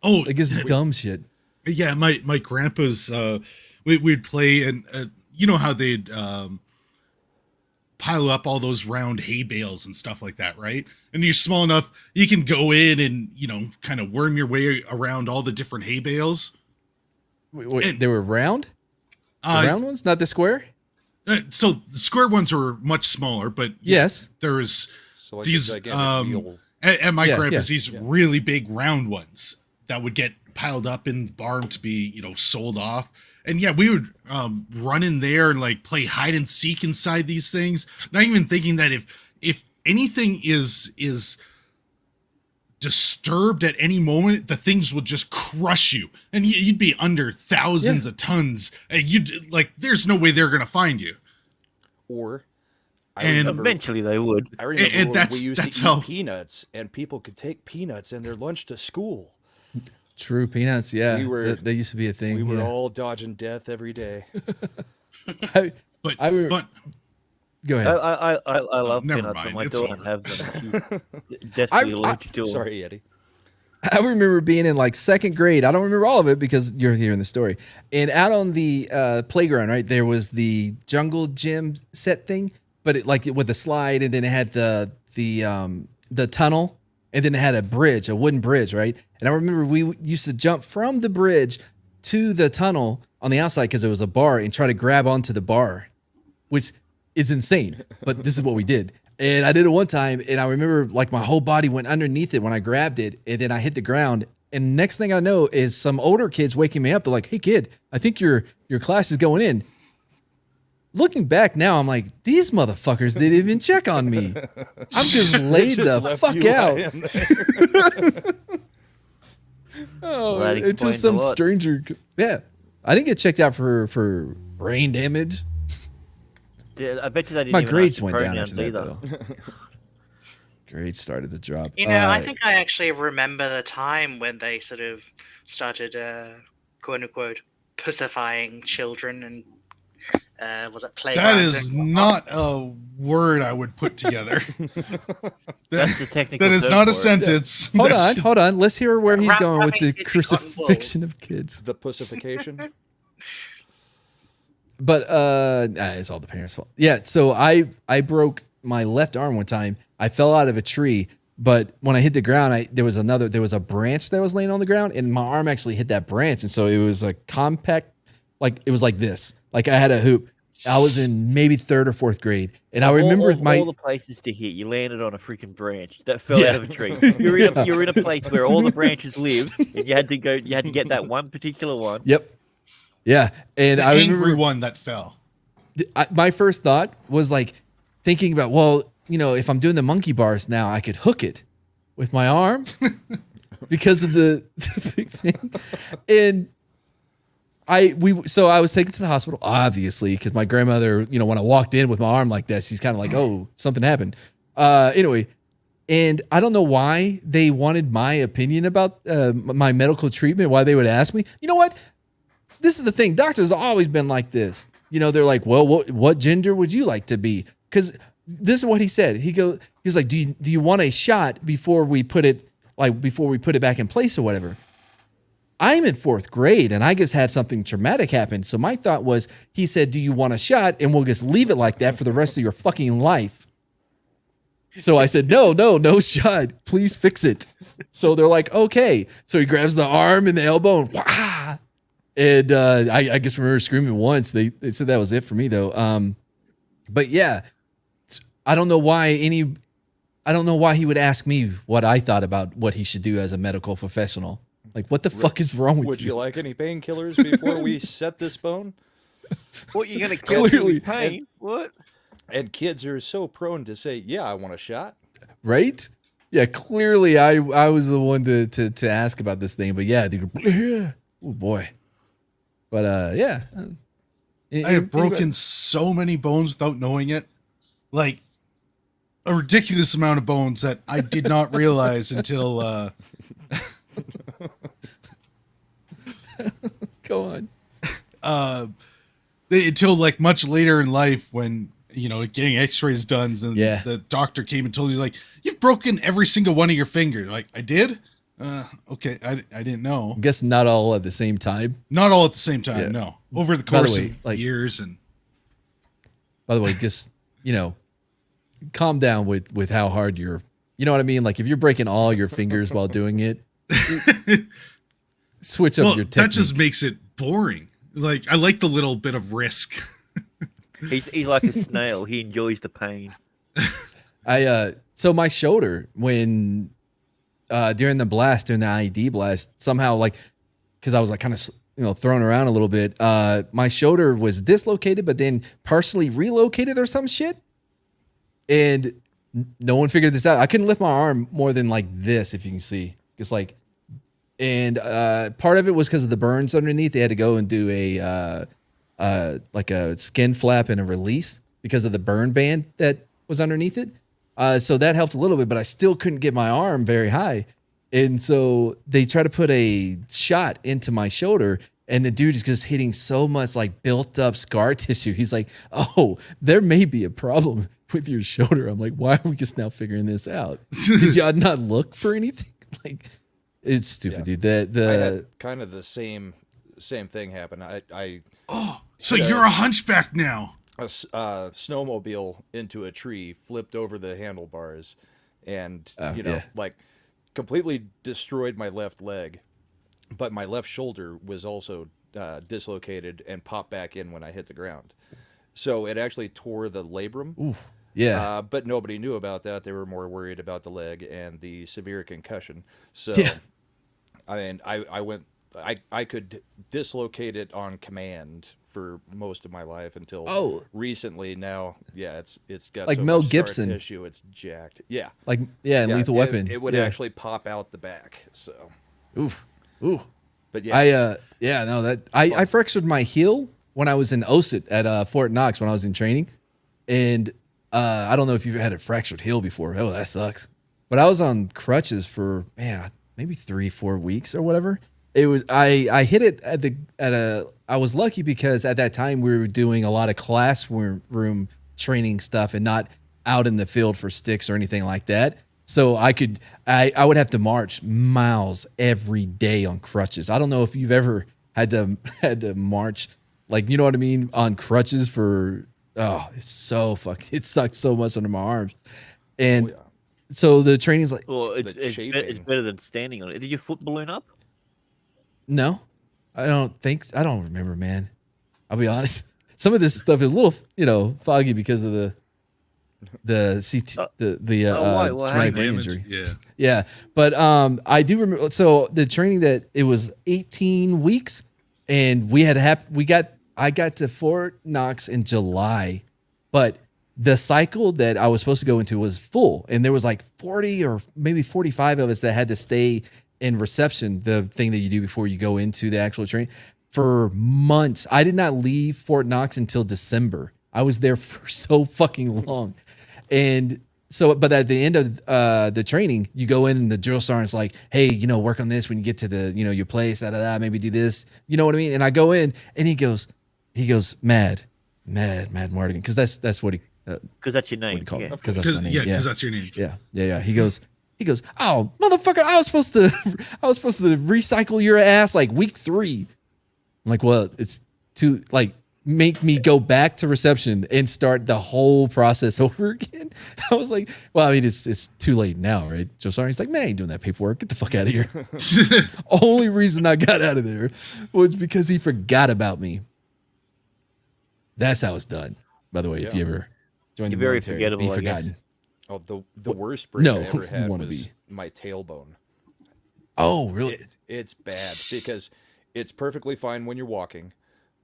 like it's dumb shit. Yeah, my grandpa's we'd play and you know how they'd pile up all those round hay bales and stuff like that, right? And you're small enough, you can go in and, you know, kind of worm your way around all the different hay bales. Wait, and, they were round? The round ones, not the square? So the square ones are much smaller, but yes, there's like these at my grandpa's these really big round ones that would get piled up in the barn to be, you know, sold off. And yeah, we would run in there and like play hide and seek inside these things, not even thinking that if anything is disturbed at any moment, the things will just crush you, and you'd be under thousands of tons, and you'd like, there's no way they're gonna find you. Or eventually they would. I remember when we used to eat peanuts, and people could take peanuts in their lunch to school. True, peanuts. Yeah, they used to be a thing. We were all dodging death every day. Go ahead. I love peanuts, but my daughter doesn't have them. Definitely allergic to them. Sorry, Eddie. I remember being in like second grade. I don't remember all of it because you're hearing the story. And out on the playground, right, there was the jungle gym set thing, but it like with the slide, and then it had the tunnel, and then it had a wooden bridge, right? And I remember we used to jump from the bridge to the tunnel on the outside because it was a bar, and try to grab onto the bar, which is insane. But this is what we did. And I did it one time, and I remember like my whole body went underneath it when I grabbed it, and then I hit the ground. And next thing I know is some older kids waking me up. They're like, "Hey kid, I think your class is going in." Looking back now, I'm like, these motherfuckers didn't even check on me. I'm just laid the fuck out. Oh, into some stranger. Yeah, I didn't get checked out for brain damage. Yeah, I bet you they didn't. My even grades went down after that, though. Grades started to drop. You know, I think I actually remember the time when they sort of started, quote unquote, pussifying children, and was it playgrounds? That is not a word I would put together. That's the technical. That is not a sentence. Hold on. Let's hear where he's going with the crucifixion of kids. The pussification. But it's all the parents' fault. Yeah, so I broke my left arm one time. I fell out of a tree, but when I hit the ground, there was a branch that was laying on the ground, and my arm actually hit that branch, and so it was a compact, like it was like this. Like I had a hoop. I was in maybe 3rd or 4th grade, and I remember all the places to hit. You landed on a freaking branch that fell out of a tree. You're in a place where all the branches live, and you had to get that one particular one. Yep. Yeah, and I remember angry one that fell. My first thought was like thinking about, well, you know, if I'm doing the monkey bars now, I could hook it with my arm because of the big thing. And I was taken to the hospital, obviously, because my grandmother, you know, when I walked in with my arm like that, she's kind of like, oh, something happened. Anyway, and I don't know why they wanted my opinion about my medical treatment, why they would ask me. You know what? This is the thing. Doctors have always been like this. You know, they're like, well, what gender would you like to be? Because this is what he said. He was like, do you want a shot before we put it back in place or whatever? I'm in 4th grade, and I just had something traumatic happen. So my thought was, he said, do you want a shot? And we'll just leave it like that for the rest of your fucking life. So I said, no shot. Please fix it. So they're like, okay. So he grabs the arm and the elbow and wah! And I just remember screaming once. They said that was it for me, though. But yeah, I don't know why he would ask me what I thought about what he should do as a medical professional. Like, what the fuck is wrong with you? Would you like any painkillers before we set this bone? What, you're going to kill me with pain? What? And kids are so prone to say, yeah, I want a shot. Right? Yeah, clearly I was the one to ask about this thing. But yeah, oh boy. But yeah. I have broken so many bones without knowing it. Like a ridiculous amount of bones that I did not realize until go on. Until like much later in life when, you know, getting x-rays done and the doctor came and told you, like, you've broken every single one of your fingers. Like, I did? Okay, I didn't know. I guess not all at the same time. Not all at the same time, no. Over the course of years. And By the way, just, calm down with how hard you're, you know what I mean? Like if you're breaking all your fingers while doing it, switch up your technique. That just makes it boring. Like I like the little bit of risk. He's like a snail. He enjoys the pain. So my shoulder when during the IED blast, somehow like because I was like kind of thrown around a little bit, my shoulder was dislocated but then partially relocated or some shit, and no one figured this out. I couldn't lift my arm more than like this, if you can see, just like, and part of it was because of the burns underneath. They had to go and do like a skin flap and a release because of the burn band that was underneath it. So that helped a little bit, but I still couldn't get my arm very high. And so they tried to put a shot into my shoulder, and the dude is just hitting so much like built up scar tissue. He's like, "Oh, there may be a problem with your shoulder." I'm like, "Why are we just now figuring this out? Did y'all not look for anything?" Like, it's stupid, dude. I had kind of the same thing happen. So you're a hunchback now. A snowmobile into a tree, flipped over the handlebars, and like completely destroyed my left leg. But my left shoulder was also dislocated and popped back in when I hit the ground. So it actually tore the labrum. Ooh, yeah. But nobody knew about that. They were more worried about the leg and the severe concussion. So, I mean, I could dislocate it on command for most of my life until recently. Now, it's got like so Mel much scar Gibson tissue, it's jacked. Yeah, like Lethal Weapon. It would actually pop out the back. So, ooh. But I fractured my heel when I was in OSIT at Fort Knox when I was in training, and I don't know if you've had a fractured heel before. Oh, that sucks. But I was on crutches for maybe 3-4 weeks or whatever. It was I hit it I was lucky because at that time we were doing a lot of classroom training stuff and not out in the field for sticks or anything like that. So I would have to march miles every day on crutches. I don't know if you've ever had to march, like, you know what I mean, on crutches for it's so it sucked so much under my arms. And so the training's like, well, it's better than standing on it. Did your foot balloon up? No, I don't remember, man. I'll be honest. Some of this stuff is a little, foggy because of the traumatic brain injury. Yeah. But I do remember. So the training it was 18 weeks, and I got to Fort Knox in July, but the cycle that I was supposed to go into was full, and there was like 40 or maybe 45 of us that had to stay in reception, the thing that you do before you go into the actual training, for months. I did not leave Fort Knox until December. I was there for so fucking long. And so, but at the end of the training, you go in and the drill sergeant's like, "Hey, work on this when you get to the, your place, maybe do this." You know what I mean? And I go in and he goes, Mad Martigan. Cause that's what cause that's your name. Cause that's my name. Yeah. Cause that's your name. Yeah. He goes, "Oh, motherfucker, I was supposed to recycle your ass like week 3. I'm like, well, it's too, like, make me go back to reception and start the whole process over again. I was like, well, I mean, it's too late now, right? Joe Sarni's like, "Man, I ain't doing that paperwork. Get the fuck out of here." Only reason I got out of there was because he forgot about me. That's how it's done, by the way. If you ever join the military, be forgotten. Oh, the worst break I ever had was my tailbone. Oh, really? It's bad because it's perfectly fine when you're walking,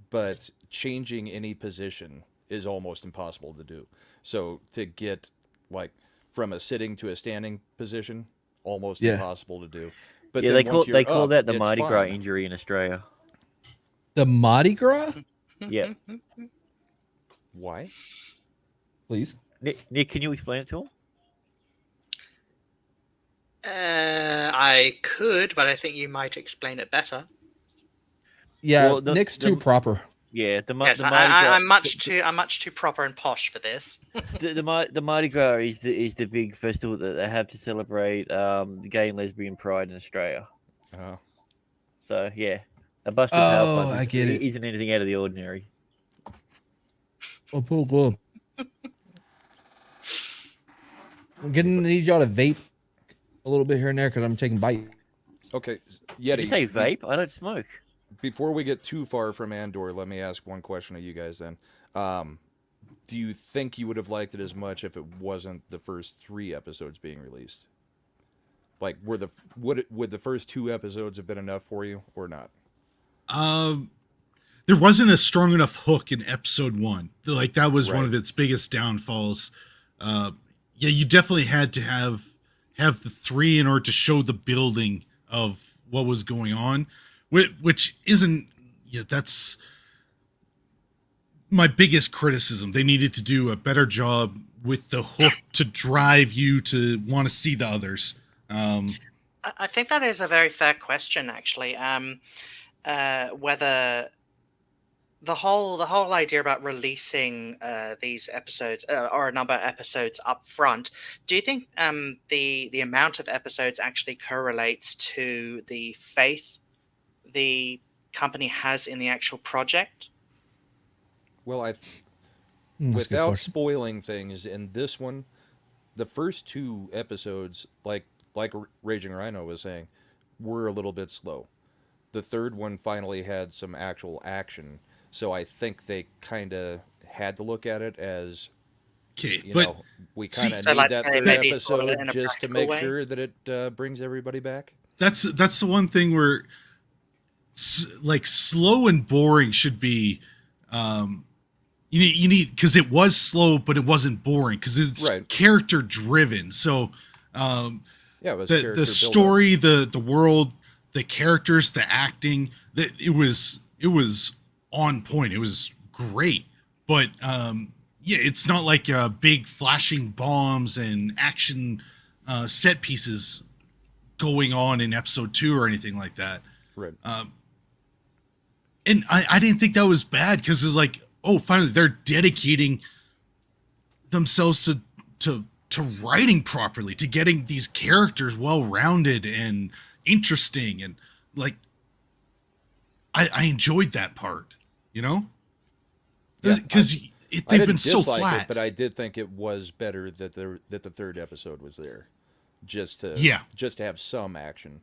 but changing any position is almost impossible to do. So to get like from a sitting to a standing position, almost impossible to do. But yeah, they call that the Mardi Gras injury in Australia. The Mardi Gras? Yeah. Why? Please. Nick, can you explain it to him? I could, but I think you might explain it better. Yeah, well, Nick's too proper. Yeah, I'm much too proper and posh for this. the Mardi Gras is the big festival that they have to celebrate the gay and lesbian pride in Australia. Oh. So yeah, a busted house I get it. Isn't anything out of the ordinary. Oh, I'm gonna need y'all to vape a little bit here and there because I'm taking bites. Okay, Did you Yeti. say vape? I don't smoke. Before we get too far from Andor, let me ask one question of you guys then. Do you think you would have liked it as much if it wasn't the first 3 episodes being released? Like, would the first 2 episodes have been enough for you or not? There wasn't a strong enough hook in episode 1. Like, that was Right. one of its biggest downfalls. Yeah, you definitely had to have the 3 in order to show the building of what was going on, which isn't, that's my biggest criticism. They needed to do a better job with the hook to drive you to want to see the others. I think that is a very fair question, actually. Whether the whole idea about releasing these episodes or a number of episodes up front, do you think the amount of episodes actually correlates to the faith the company has in the actual project? Well, That's without spoiling things, in this one, the first 2 episodes, like Raging Rhino was saying, were a little bit slow. The third one finally had some actual action, so I think they kind of had to look at it as, we kind of need that third episode just to make sure that it brings everybody back. That's the one thing where, like, slow and boring should be. You need, because it was slow, but it wasn't boring because it's character driven. So, it was the story, the world, the characters, the acting, it was on point. It was great, but it's not like big flashing bombs and action set pieces going on in episode 2 or anything like that. Right. And I didn't think that was bad because it was like, oh, finally they're dedicating themselves to writing properly, to getting these characters well-rounded and interesting, and like I enjoyed that part, because they've been so flat. It, but I did think it was better that the third episode was there, just to have some action.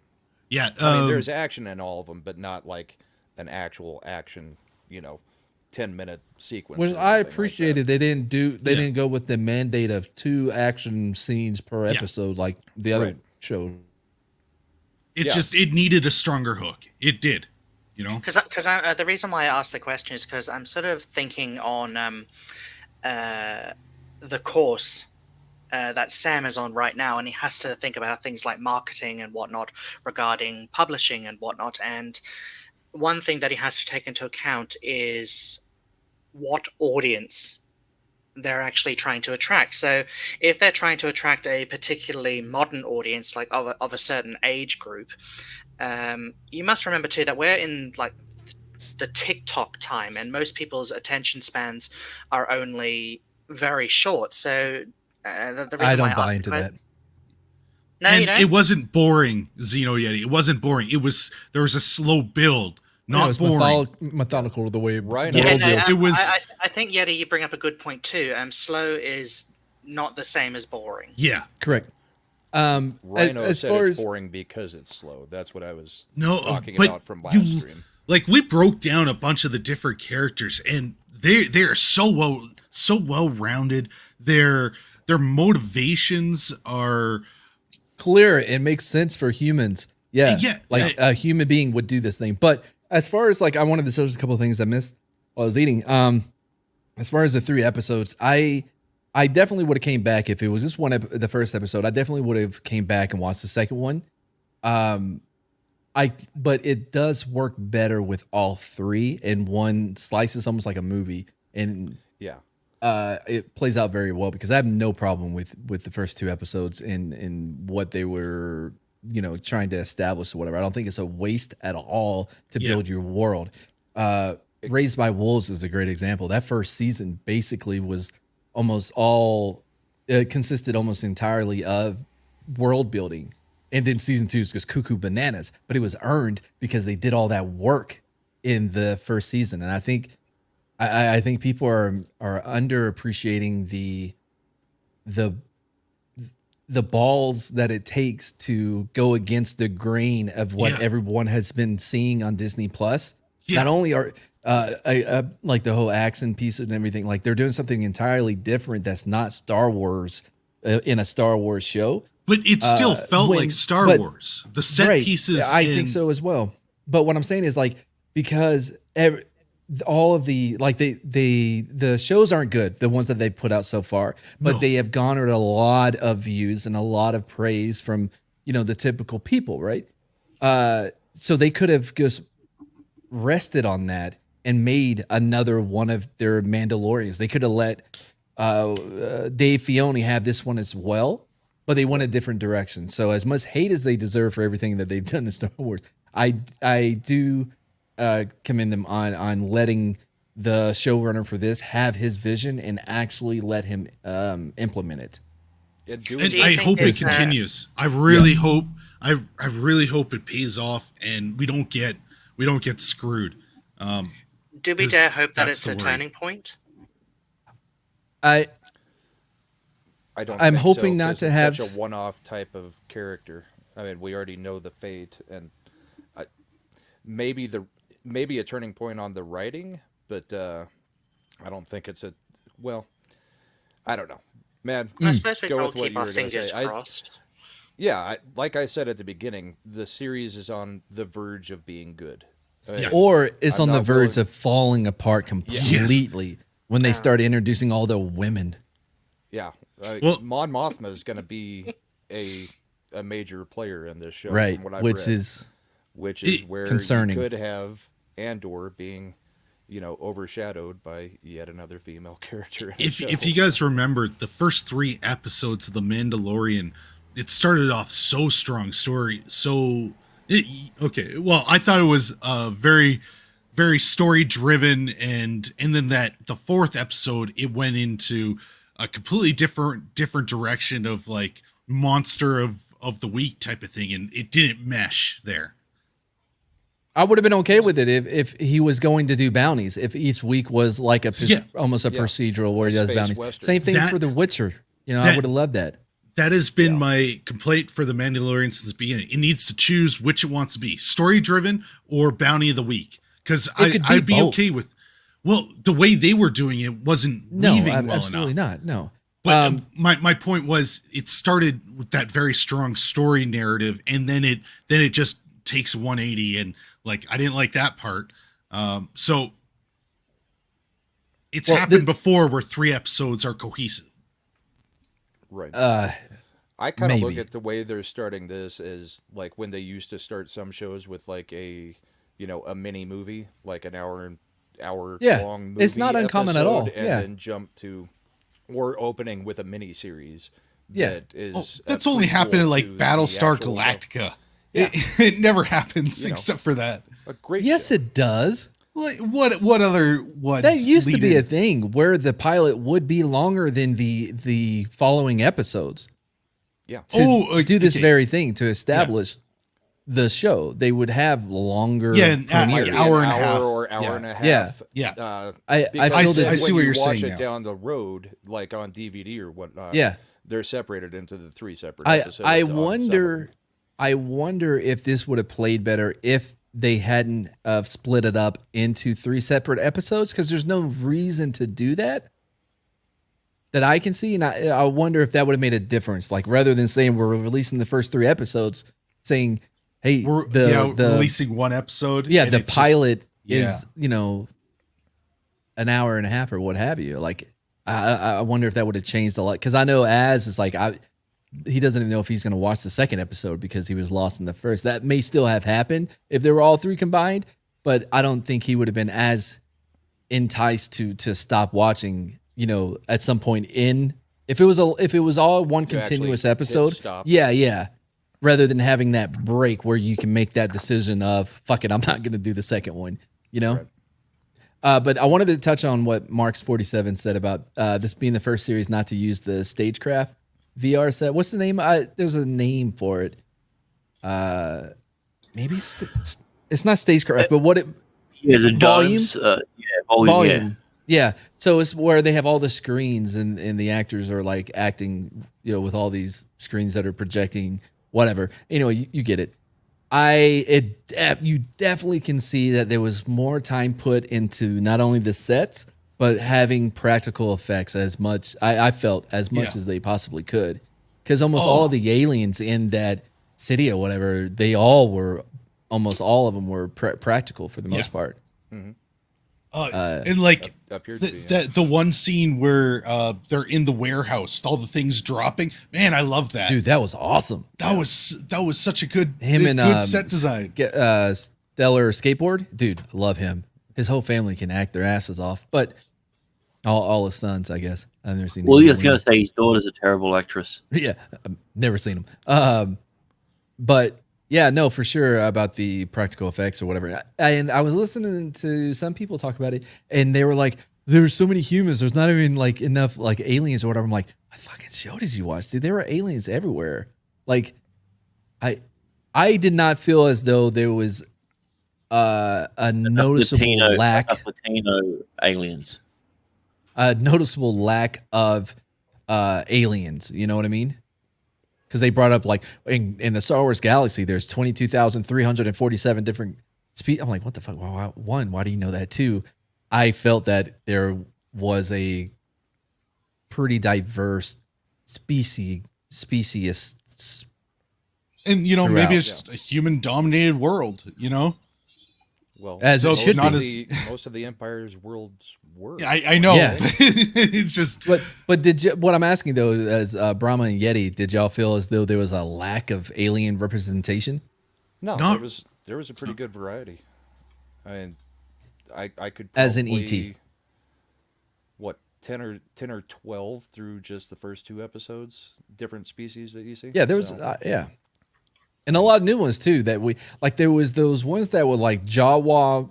Yeah, I mean, there's action in all of them, but not like an actual action, 10-minute sequence. Well, I appreciated they didn't go with the mandate of 2 action scenes per episode like the other show. It needed a stronger hook. It did, Because the reason why I asked the question is because I'm sort of thinking on the course that Sam is on right now, and he has to think about things like marketing and whatnot regarding publishing and whatnot. And one thing that he has to take into account is what audience they're actually trying to attract. So if they're trying to attract a particularly modern audience, like of a certain age group, you must remember too that we're in like the TikTok time, and most people's attention spans are only very short. So I don't buy into that. No, and you don't? It wasn't boring, Xeno Yeti. It wasn't boring. There was a slow build. Not boring. Methodical the way it was. I think Yeti, you bring up a good point too. Slow is not the same as boring. Yeah, correct. Rhino as said far it's as boring because it's slow. That's what I was talking about from last stream. Like, we broke down a bunch of the different characters, and they are so well rounded. Their motivations are clear. It makes sense for humans. Yeah. Like a human being would do this thing. But as far as like, I wanted to show just a couple of things I missed while I was eating. As far as the 3 episodes, I definitely would have came back if it was just the first episode. I definitely would have came back and watched the second one. But it does work better with all 3 in one slice. It's almost like a movie, and it plays out very well because I have no problem with the first 2 episodes and what they were, trying to establish or whatever. I don't think it's a waste at all to build your world. Raised by Wolves is a great example. That first season basically was almost all, it consisted almost entirely of world building. And then season 2 is just cuckoo bananas, but it was earned because they did all that work in the first season. And I think people are underappreciating the the balls that it takes to go against the grain of what everyone has been seeing on Disney Plus. Not only are like the whole accent piece and everything, like they're doing something entirely different that's not Star Wars in a Star Wars show. But it still felt like Star Wars. The set pieces. I think so as well. But what I'm saying is like, because all of the like the shows aren't good, the ones that they put out so far, but they have garnered a lot of views and a lot of praise from, you know, the typical people, right? So they could have just rested on that and made another one of their Mandalorians. They could have let Dave Filoni have this one as well, but they went a different direction. So as much hate as they deserve for everything that they've done in Star Wars, I do commend them on letting the showrunner for this have his vision and actually let him implement it. And I hope it continues. I really hope. I really hope it pays off and we don't get screwed. Do we dare hope that it's a turning point? I don't. I'm think hoping so, not to have such a one-off type of character. I mean, we already know the fate, and maybe a turning point on the writing, but I don't think it's a. Well, I don't know, man. I suppose we go can with what keep you our were going to fingers say. crossed. Like I said at the beginning, the series is on the verge of being good, or it's on the verge of falling apart completely when they start introducing all the women. Yeah. Mon Mothma is going to be a major player in this show, right? From what I've which read, is where concerning. You could have Andor being, overshadowed by yet another female character. If you guys remember the first 3 episodes of The Mandalorian, it started off so strong story. I thought it was very, very story driven, and then that the 4th episode it went into a completely different direction of like monster of the week type of thing, and it didn't mesh there. I would have been okay with it if he was going to do bounties. If each week was like almost a procedural where he does bounties. Western. Same thing for The Witcher. I would have loved that. That has been my complaint for The Mandalorian since the beginning. It needs to choose which it wants to be, story driven or bounty of the week. Because I'd be okay with. Well, the way they were doing it wasn't weaving well absolutely enough. Not. No. But my point was, it started with that very strong story narrative, and then it just takes 180, and like I didn't like that part. So it's happened before where 3 episodes are cohesive. Right. I kind of look at the way they're starting this as like when they used to start some shows with like a mini movie, like an hour long movie. It's not uncommon at all. And then jump to or opening with a mini series. That's only happened in like Battlestar Galactica. It never happens except for that. It does. Like what other ones? That used to be a thing where the pilot would be longer than the following episodes. Yeah. To do this very thing, to establish the show, they would have longer premieres. An hour and a half or hour and a half. I see what you're saying. Watch it down the road, like on DVD or whatnot. They're separated into the 3 separate episodes. I wonder if this would have played better if they hadn't split it up into 3 separate episodes, because there's no reason to do that I can see. And I wonder if that would have made a difference. Like, rather than saying we're releasing the first 3 episodes, saying, hey, we're releasing 1 episode. Yeah, the pilot is, an hour and a half or what have you. Like, I wonder if that would have changed a lot. Because I know is like, he doesn't even know if he's going to watch the 2nd episode because he was lost in the first. That may still have happened if they were all 3 combined, but I don't think he would have been as enticed to stop watching, at some point if it was all one continuous episode. Rather than having that break where you can make that decision of, fuck it, I'm not going to do the 2nd one, Right. But I wanted to touch on what Marks47 said about this being the first series not to use the Stagecraft VR set. What's the name? There's a name for it. Maybe it's not Stagecraft, but what it? The volume. Volume. Yeah, so it's where they have all the screens and the actors are like acting, with all these screens that are projecting whatever. Anyway, you get it. You definitely can see that there was more time put into not only the sets but having practical effects as much. I felt as much as they possibly could, because almost all of the aliens in that city or whatever, almost all of them were practical for the most part. Mm-hmm. And like the one scene where they're in the warehouse, all the things dropping. Man, I love that. Dude, that was awesome. That was such a good set design. Stellar Skateboard, dude, I love him. His whole family can act their asses off, but all his sons, I guess. I've never seen. Well, I was going to say his daughter's a terrible actress. Yeah, I've never seen him. But. Yeah, no, for sure about the practical effects or whatever. And I was listening to some people talk about it, and they were like, "There's so many humans. There's not even like enough like aliens or whatever." I'm like, "What fucking show did you watch, dude? There were aliens everywhere." Like, I did not feel as though there was a noticeable lack of Latino aliens. A noticeable lack of aliens. You know what I mean? Because they brought up like in the Star Wars galaxy, there's 22,347 different species. I'm like, what the fuck? Well, one, why do you know that? Two, I felt that there was a pretty diverse species. And maybe it's a human-dominated world. Well, as it should be. Most of the Empire's worlds were. Yeah, I know. Yeah. It's just. But what I'm asking though, as Brahma and Yeti, did y'all feel as though there was a lack of alien representation? No, there was a pretty good variety. I could probably, as in ET. What 10 or 12 through just the first 2 episodes, different species that you see. Yeah, there was and a lot of new ones too that we like. There was those ones that were like Jawinian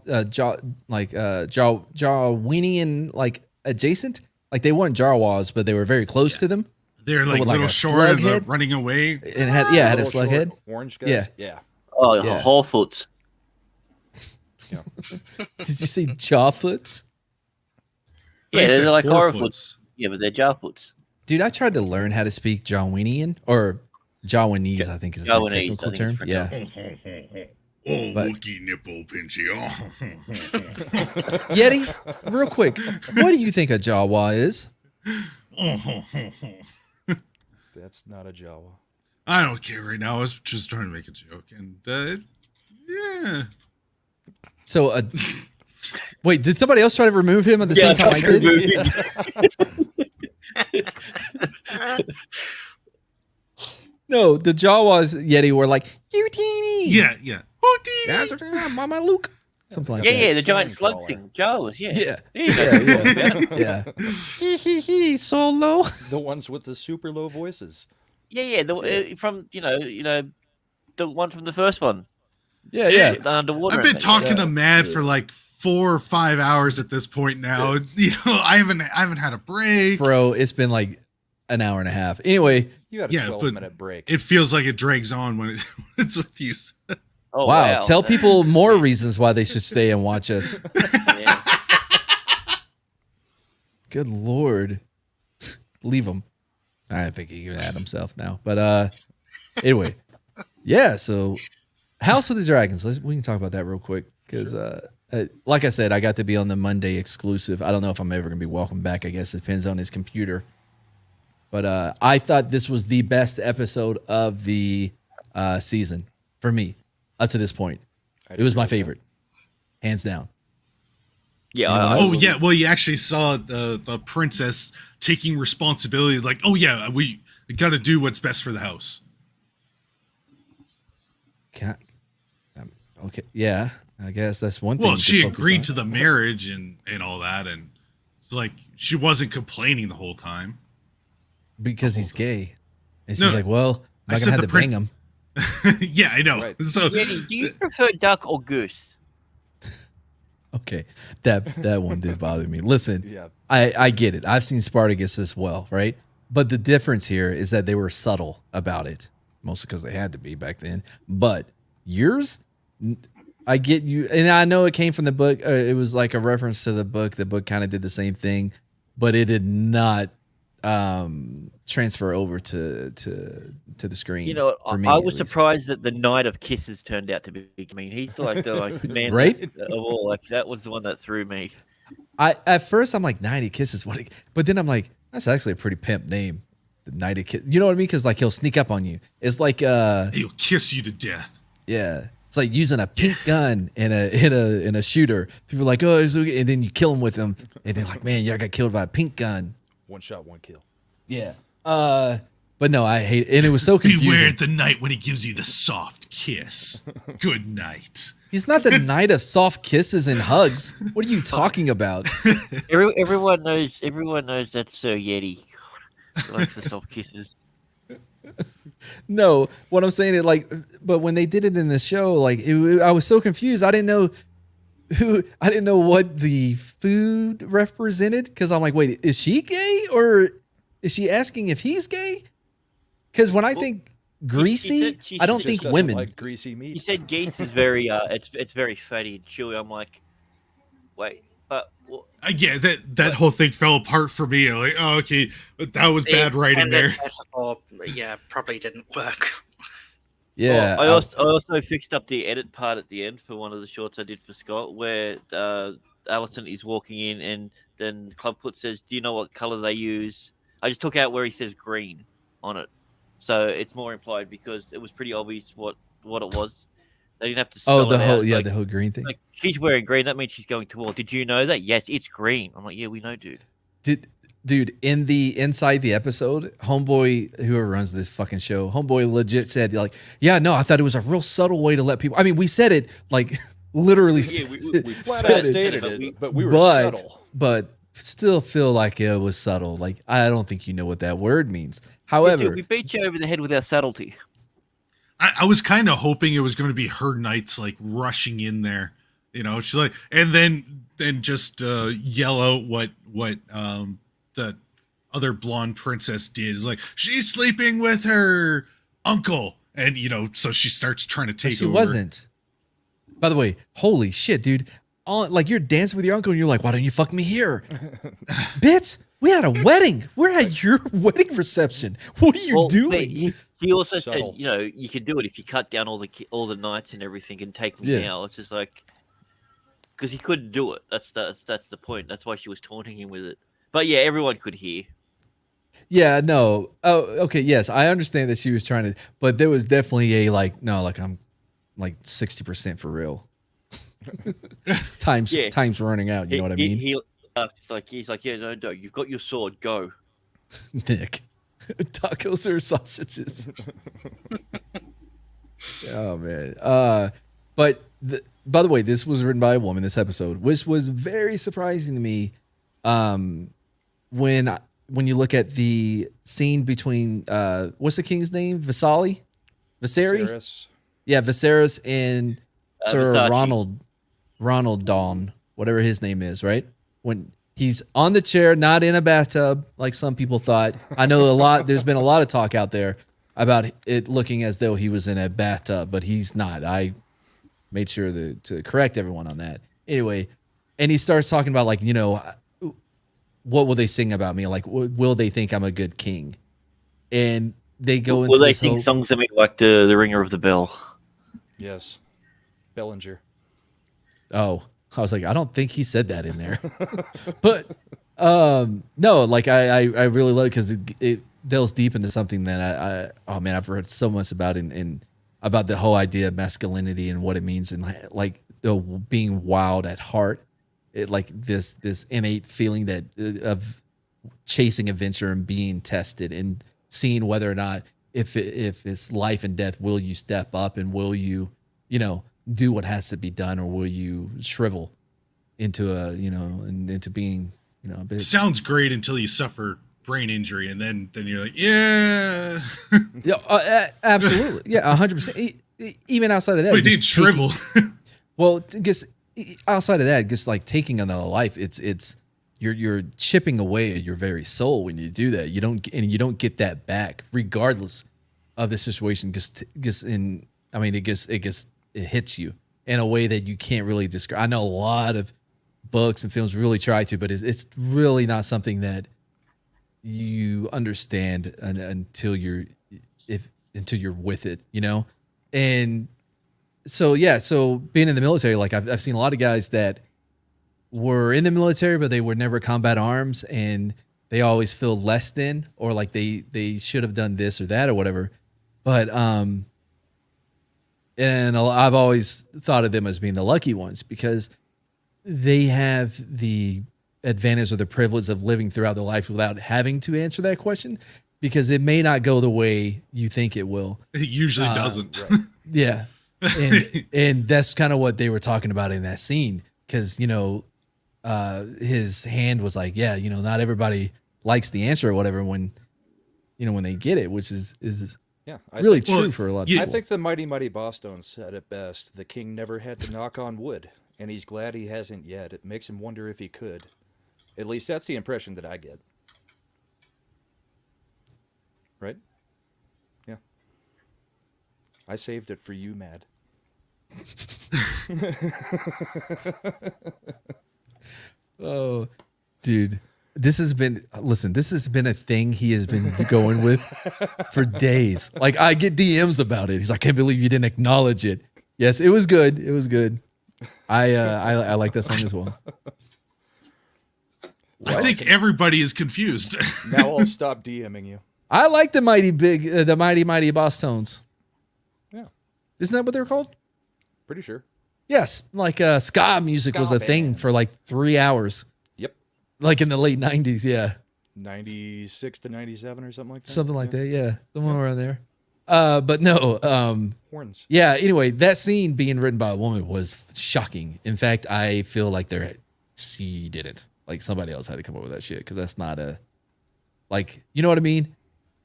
like adjacent. Like they weren't Jawas, but they were very close to them. They're like little short and running away. And had a slug head. Orange guys. Yeah. Oh, yeah. Hallfoots. Yeah. Did you see Jawfoots? Yeah, they're like Horrorfoots. Yeah, but they're Jawfoots. Dude, I tried to learn how to speak Jawinian or Jawanese, I think is the technical term. Yeah. Wookie nipple pinchy. Yeti, real quick, what do you think a Jawa is? That's not a Jawa. I don't care right now. I was just trying to make a joke. And, yeah. So, wait, did somebody else try to remove him at the same time I did? No, the Jawas Yeti were like, you teeny. Yeah. Mama Luke. Something like that. Yeah, the giant slug thing. Jawas, Yeah. Yeah. He solo. The ones with the super low voices. Yeah. From the one from the first one. Yeah. The underwater. I've been talking to Mad for like 4 or 5 hours at this point now. I haven't had a break. Bro, it's been like an hour and a half. Anyway. You had a 12-minute break. It feels like it drags on when it's with you. Oh, wow. Tell people more reasons why they should stay and watch us. Yeah. Good Lord. Leave him. I think he can add himself now. But anyway. Yeah, so House of the Dragons. We can talk about that real quick. Because like I said, I got to be on the Monday exclusive. I don't know if I'm ever going to be welcome back. I guess it depends on his computer. But I thought this was the best episode of the season for me up to this point. It was my favorite, hands down. Yeah. Yeah. Well, you actually saw the princess taking responsibility. Like, oh yeah, we got to do what's best for the house. Okay. Yeah. I guess that's one thing. Well, she agreed to the marriage and all that, and it's like she wasn't complaining the whole time. Because he's gay. And she's like, well, I'm not going to have to bang him. Yeah, I know. Right. So, Yeti, do you prefer duck or goose? Okay. That one did bother me. Listen, I get it. I've seen Spartacus as well, right? But the difference here is that they were subtle about it. Mostly because they had to be back then. But yours, I get you, and I know it came from the book. It was like a reference to the book. The book kind of did the same thing, but it did not transfer over to the screen. You know, for me, I was surprised that the Knight of Kisses turned out to be. I mean, he's like the man right of all. Like that was the one that threw me. At first I'm like 90 Kisses, but then I'm like, that's actually a pretty pimp name, the Knight of Kisses. You know what I mean? Because like he'll sneak up on you. It's like he'll kiss you to death. Yeah. It's like using a pink gun in a shooter. People are like, oh, and then you kill him with them, and they're like, man, y'all got killed by a pink gun. One shot, one kill. Yeah. But no, I hate it. And it was so confusing. Beware the night when he gives you the soft kiss. Good night. He's not the knight of soft kisses and hugs. What are you talking about? Everyone knows that's Sir Yeti. He likes the soft kisses. No, what I'm saying is like, but when they did it in the show, like I was so confused. I didn't know what the food represented, because I'm like, wait, is she gay or is she asking if he's gay? Because when I think greasy, I don't think women like greasy meat. He said geese is very it's very fatty and chewy. I'm like, wait, but yeah, that whole thing fell apart for me. I'm like, oh, okay, but that was bad writing there. Yeah, probably didn't work. Yeah, I also fixed up the edit part at the end for one of the shorts I did for Scott, where Allison is walking in, and then Clubfoot says, "Do you know what color they use?" I just took out where he says green on it, so it's more implied because it was pretty obvious what it was. They didn't have to spell the it whole out. the whole green thing. Like, she's wearing green. That means she's going to war. Did you know that? Yes, it's green. I'm like, yeah, we know, dude. Dude, inside the episode, homeboy, whoever runs this fucking show, homeboy legit said like, yeah, no, I thought it was a real subtle way to let people. I mean, we said it like literally. Yeah, we flat out stated it, but we were subtle. But still feel like it was subtle. Like I don't think you know what that word means. However, we beat you over the head with our subtlety. I was kind of hoping it was going to be her knights like rushing in there, you know. She's like, and then just yell out what the other blonde princess did. Like, she's sleeping with her uncle, and you know, so she starts trying to take. She over. Wasn't. By the way, holy shit, dude! Like you're dancing with your uncle, and you're like, "Why don't you fuck me here, bitch? We had a wedding. We're at your wedding reception. What are you doing?" He also said, you know, you could do it if you cut down all the knights and everything and take them now. It's just like, because he couldn't do it. That's the point. That's why she was taunting him with it. But yeah, everyone could hear. Yeah, no. Oh, okay. Yes, I understand that she was trying to, but there was definitely a like, no, like I'm like 60% for real. Time's running out. You know what I mean? He's like, yeah, no, you've got your sword. Go, Nick. Tacos or sausages? Oh man. But by the way, this was written by a woman. This episode, which was very surprising to me. When you look at the scene between what's the king's name? Viserys? Yeah, Viserys and Sir Versace. Ronald Dawn, whatever his name is, right? When he's on the chair, not in a bathtub, like some people thought. I know there's been a lot of talk out there about it looking as though he was in a bathtub, but he's not. I made sure to correct everyone on that. Anyway, and he starts talking about like, you know, what will they sing about me? Like, will they think I'm a good king? And they go into will they sing songs that make like the Ringer of the Bell? Yes, Bellinger. Oh, I was like, I don't think he said that in there. But no, like I really love it because it delves deep into something that I've read so much about in about the whole idea of masculinity and what it means, and like being wild at heart. It like this innate feeling that of chasing adventure and being tested and seeing whether or not if it's life and death, will you step up and will you do what has to be done, or will you shrivel into into being a bit. Sounds great until you suffer brain injury, and then you're like, yeah. Absolutely, yeah, 100%. Even outside of that, we did shrivel. Well, I guess outside of that, just like taking another life, it's you're chipping away at your very soul when you do that. You don't get that back, regardless of the situation. It hits you, in a way that you can't really describe. I know a lot of books and films really try to, but it's really not something that you understand until you're with it, you know? And so, yeah, so being in the military, like I've seen a lot of guys that were in the military, but they were never combat arms, and they always feel less than, or like they should have done this or that or whatever. But, and I've always thought of them as being the lucky ones because they have the advantage or the privilege of living throughout their life without having to answer that question, because it may not go the way you think it will. It usually doesn't. Right. Yeah. And that's kind of what they were talking about in that scene. Cause his hand was like, yeah, not everybody likes the answer or whatever when they get it, which is really true for a lot of people. I think the Mighty Boss Stone said it best. The king never had to knock on wood, and he's glad he hasn't yet. It makes him wonder if he could. At least that's the impression that I get. Right? Yeah. I saved it for you, Mad. Oh, dude. This has been a thing he has been going with for days. Like, I get DMs about it. He's like, I can't believe you didn't acknowledge it. Yes, it was good. It was good. I like that song as well. I think everybody is confused. Now I'll stop DMing you. I like the mighty boss tones. Yeah. Isn't that what they're called? Pretty sure. Yes. Like ska music was a thing for like 3 hours. Yep. Like in the late 90s. Yeah. 96 to 97 or something like that. Something like that. Yeah. Somewhere around there. But no. Horns. Yeah. Anyway, that scene being written by a woman was shocking. In fact, I feel like she did it. Like somebody else had to come up with that shit, because that's not you know what I mean?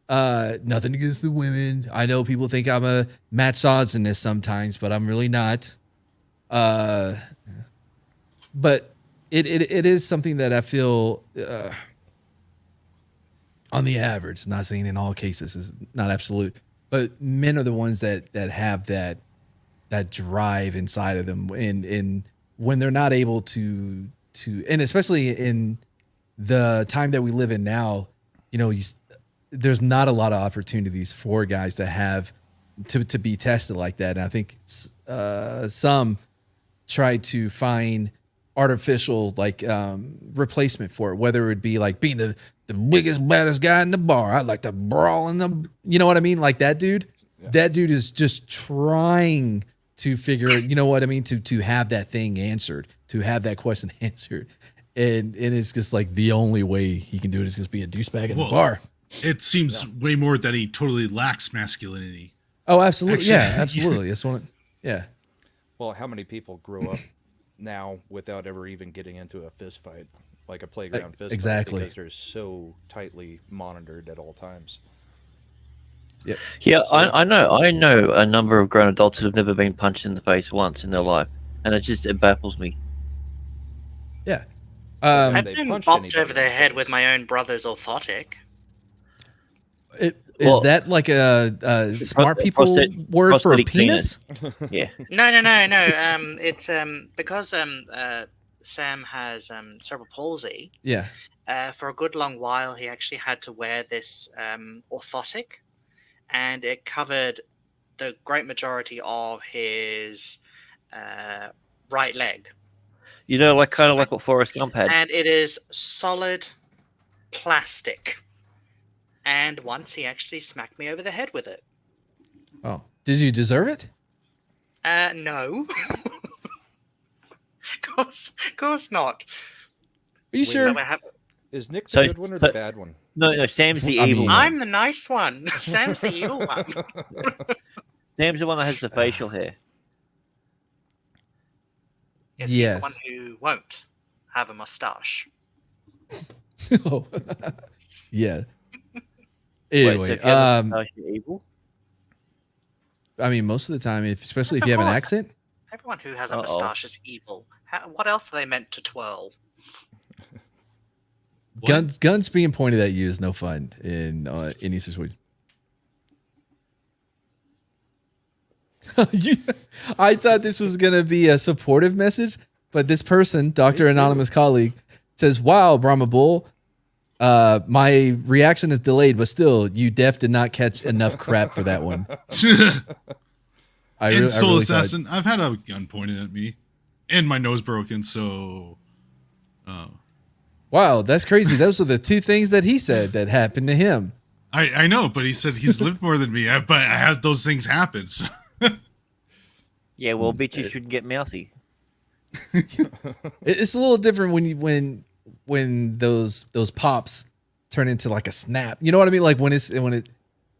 Nothing against the women. I know people think I'm a misogynist sometimes, but I'm really not. But it is something that I feel on the average, not saying in all cases, is not absolute, but men are the ones that have that drive inside of them, and when they're not able to, and especially in the time that we live in now, there's not a lot of opportunities for guys to have to be tested like that. And I think some try to find artificial replacement for it, whether it would be like being the biggest, baddest guy in the bar. I'd like to brawl in the, you know what I mean? Like that dude. Yeah. That dude is just trying to figure, you know what I mean, to have that thing answered, to have that question answered. And it's just like the only way he can do it is just be a douchebag at the bar. It seems way more that he totally lacks masculinity. Oh, absolutely. Actually, yeah, absolutely. That's one. Yeah. Well, how many people grow up now without ever even getting into a fist fight, like a playground fist fight, because they're so tightly monitored at all times? Yep. Yeah, so, I know a number of grown adults who have never been punched in the face once in their life, and it baffles me. Yeah. I've been bopped over the head with my own brother's orthotic. Is that like a smart people word for a penis? Yeah. No. It's because Sam has cerebral palsy. Yeah. For a good long while, he actually had to wear this orthotic, and it covered the great majority of his right leg. Kind of like what Forrest Gump had. And it is solid plastic. And once he actually smacked me over the head with it. Oh, did you deserve it? No. Course not. Are you sure? Is Nick the good one or the bad one? No, Sam's the evil one. I'm the nice one. Sam's the evil one. Sam's the one that has the facial hair. Yes. He's the one who won't have a mustache. Oh. Yeah. Anyway, evil? I mean, most of the time, especially if you have an accent. Everyone who has a mustache is evil. What else are they meant to twirl? Guns being pointed at you is no fun in any situation. I thought this was going to be a supportive message, but this person, Dr. Anonymous Colleague, says, wow, Brahma Bull, my reaction is delayed, but still, you def did not catch enough crap for that one. And Soul Assassin, I've had a gun pointed at me and my nose broken, so... Wow, that's crazy. Those are the two things that he said that happened to him. I know, but he said he's lived more than me, but I had those things happen. So. Yeah, well, bitches shouldn't get mouthy. It's a little different when those pops turn into like a snap. You know what I mean? Like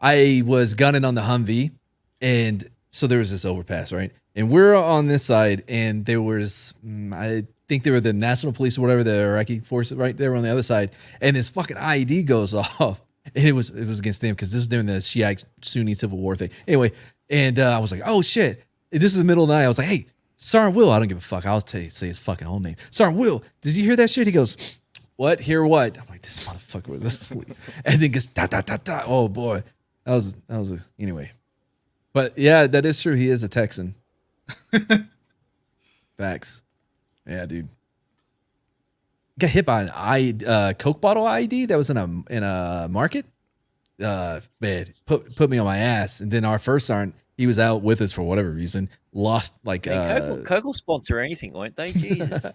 I was gunning on the Humvee, and so there was this overpass, right? And we're on this side, and there was I think they were the National Police or whatever, the Iraqi forces right there on the other side, and this fucking IED goes off. And it was against them because this is during the Shiite Sunni civil war thing. Anyway, and I was like, oh shit. This is the middle of the night. I was like, hey, Sergeant Will, I don't give a fuck. I'll say his fucking whole name. Sergeant Will, did you hear that shit? He goes, what? Hear what? I'm like, this motherfucker was asleep. And then goes, da, da, da, da. Oh boy. Anyway. But yeah, that is true. He is a Texan. Facts. Yeah, dude. Got hit by an Coke bottle IED that was in a market. Man, put me on my ass. And then our first sergeant, he was out with us for whatever reason. Lost like Coke will sponsor anything, won't they? Jesus.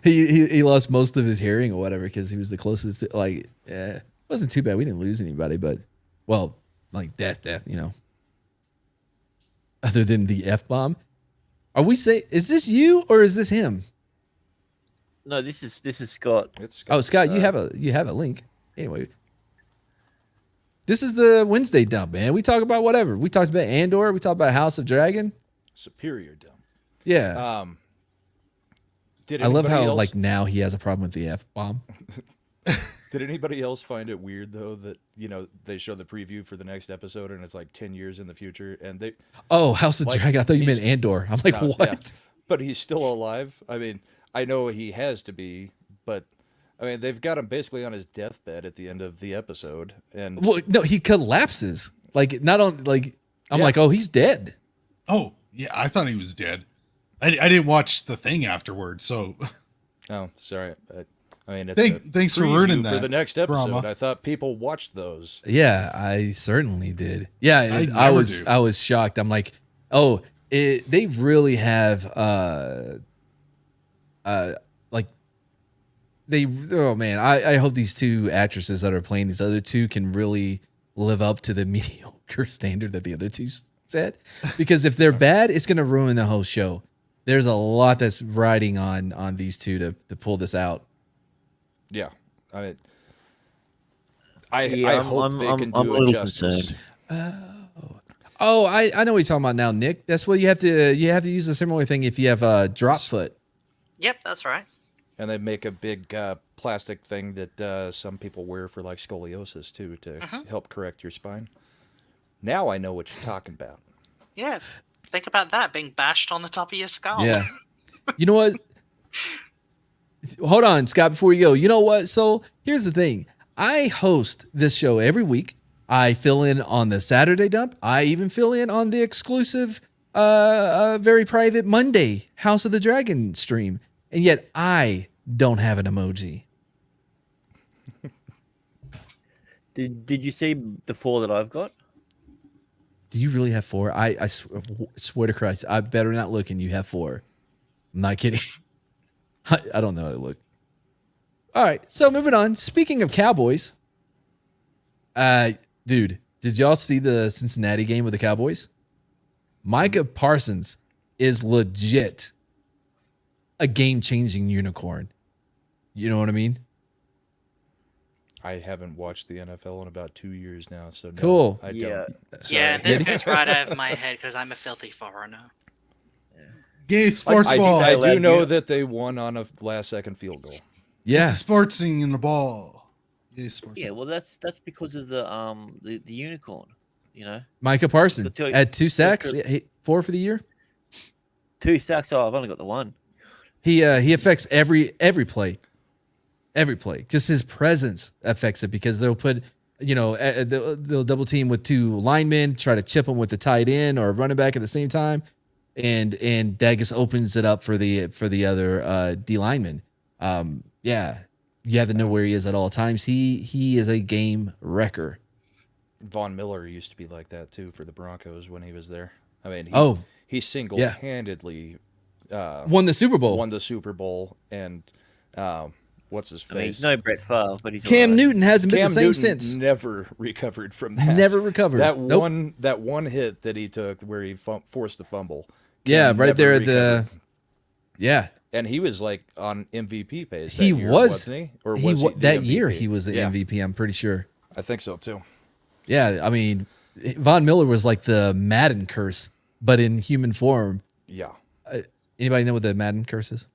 He lost most of his hearing or whatever because he was the closest. It wasn't too bad. We didn't lose anybody, but death, you know. Other than the F-bomb, are we saying is this you or is this him? No, this is Scott. It's Scott. Oh, Scott, you have a link. Anyway, this is the Wednesday dump, man. We talk about whatever. We talked about Andor. We talked about House of Dragon. Superior dump. Yeah. I love how now he has a problem with the F-bomb. Did anybody else find it weird though that they show the preview for the next episode and it's like 10 years in the future and they? Oh, House of Dragon. I thought you meant Andor. I'm like, what? Yeah. But he's still alive. I mean. I know he has to be, but I mean they've got him basically on his deathbed at the end of the episode, and well, no, he collapses. Like not on like I'm like, oh, he's dead. Oh yeah, I thought he was dead. I didn't watch the thing afterwards, so. Oh, sorry. I mean, thanks for ruining that for the next episode. Brahma. I thought people watched those. Yeah, I certainly did. Yeah, I was shocked. I'm like, oh, they really have I hope these two actresses that are playing these other two can really live up to the mediocre standard that the other two set, because if they're bad, it's going to ruin the whole show. There's a lot that's riding on these two to pull this out. Yeah. I hope they can do it justice. I know what you're talking about now, Nick. That's what you have to use a similar thing if you have a drop foot. Yep, that's right. And they make a big plastic thing that some people wear for like scoliosis too to help correct your spine. Now I know what you're talking about. Yeah, think about that being bashed on the top of your skull. Yeah. You know what? Hold on, Scott, before you go. You know what? So here's the thing. I host this show every week. I fill in on the Saturday dump. I even fill in on the exclusive, very private Monday House of the Dragon stream. And yet I don't have an emoji. Did you see the 4 that I've got? Do you really have 4? I swear to Christ, I better not look and you have 4. I'm not kidding. I don't know how to look. All right, so moving on. Speaking of Cowboys, dude, did y'all see the Cincinnati game with the Cowboys? Micah Parsons is legit a game-changing unicorn. You know what I mean? I haven't watched the NFL in about 2 years now, so no, cool. I don't. Yeah, this goes right out of my head because I'm a filthy foreigner. Gay sports ball. I do know that they won on a last-second field goal. Yeah, it's a sports thing in the ball. Yeah, well, that's because of the unicorn. You know, Micah Parsons had 2 sacks, 4 for the year. 2 sacks. Oh, I've only got the 1. He affects every play. Every play. Just his presence affects it because they'll put they'll double team with 2 linemen, try to chip them with the tight end or running back at the same time, and Dagus opens it up for the other D lineman. You have to know where he is at all times. He is a game wrecker. Von Miller used to be like that too for the Broncos when he was there. I mean, he single-handedly won the Super Bowl. And what's his face? I mean, he's no Brett Favre, but he's Cam right. Newton hasn't been Cam the same Newton since. Never recovered from that. Never recovered. That Nope. one hit that he took where he forced the fumble. Yeah, Cam right there at recovered. Yeah. And he was like on MVP pace. He year, was. Wasn't he? Or was he that MVP? year he was the MVP, I'm pretty sure. I think so too. Yeah, I mean, Von Miller was like the Madden curse, but in human form. Yeah. Anybody know what the Madden curse is?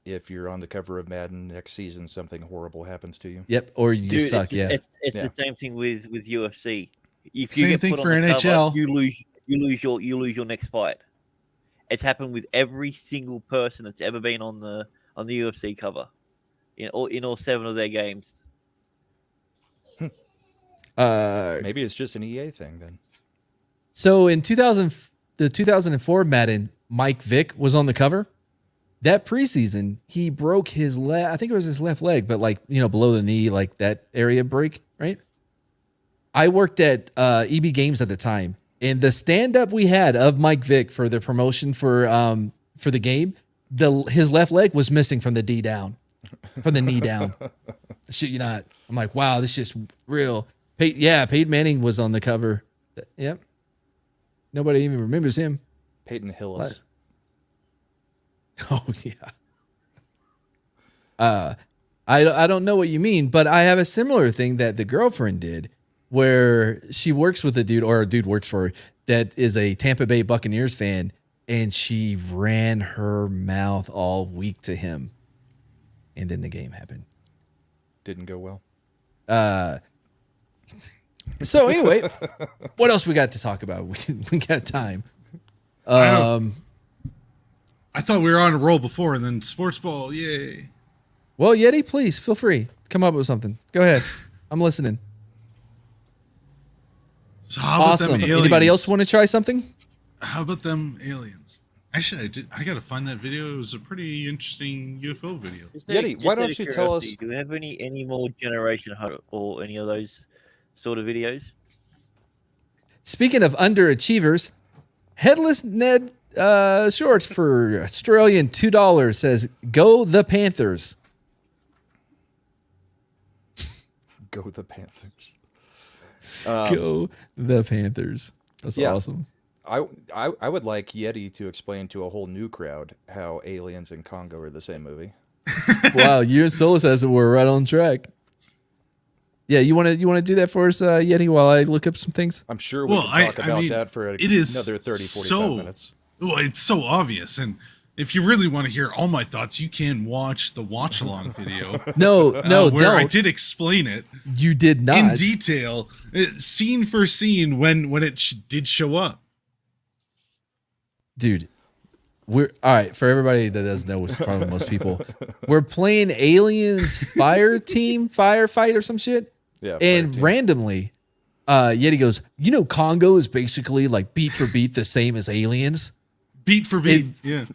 If you're on the cover of Madden next season, something horrible happens to you. Yep, or you suck. It's the same thing with UFC. If you Same get thing put for on the NHL. cover, you lose your next fight. It's happened with every single person that's ever been on the UFC cover in all 7 of their games. Maybe it's just an EA thing then. So in 2004 Madden, Mike Vick was on the cover. That preseason, he broke his I think it was his left leg, but below the knee, like that area break, right? I worked at EB Games at the time, and the stand-up we had of Mike Vick for the promotion for the game, his left leg was missing from the knee down. Shit, you not. I'm like, wow, this is just real. Peyton Manning was on the cover. Yep. Nobody even remembers him. Peyton Hillis. Oh yeah. I don't know what you mean, but I have a similar thing that the girlfriend did, where she works with a dude, or a dude works for her, that is a Tampa Bay Buccaneers fan, and she ran her mouth all week to him, and then the game happened. Didn't go well. So anyway, what else we got to talk about? We got time. I thought we were on a roll before, and then sports ball, yay. Well, Yeti, please feel free. Come up with something. Go ahead. I'm listening. So how about Awesome. them aliens? Anybody else want to try something? How about them aliens? Actually, I got to find that video. It was a pretty interesting UFO video. Yeti, why don't you tell us? Do we have any more Generation Hut or any of those sort of videos? Speaking of underachievers, Headless Ned Shorts for Australian $2 says, "Go the Panthers." Go the Panthers. Go the Panthers. That's awesome. I would like Yeti to explain to a whole new crowd how Aliens and Congo are the same movie. Wow, you and Solis as we're right on track. Yeah, you want to do that for us, Yeti, while I look up some things? I'm sure we can talk about that for another 30, 45 minutes. Well, it's so obvious, and if you really want to hear all my thoughts, you can watch the watch along video. No, where don't. I did explain it. You did not in detail, scene for scene when it did show up. Dude, we're all right. For everybody that doesn't know, which is probably most people, we're playing Aliens Firefight or some shit. Yeah, and randomly, Yeti goes, Congo is basically like beat for beat the same as Aliens. Beat for beat, yeah.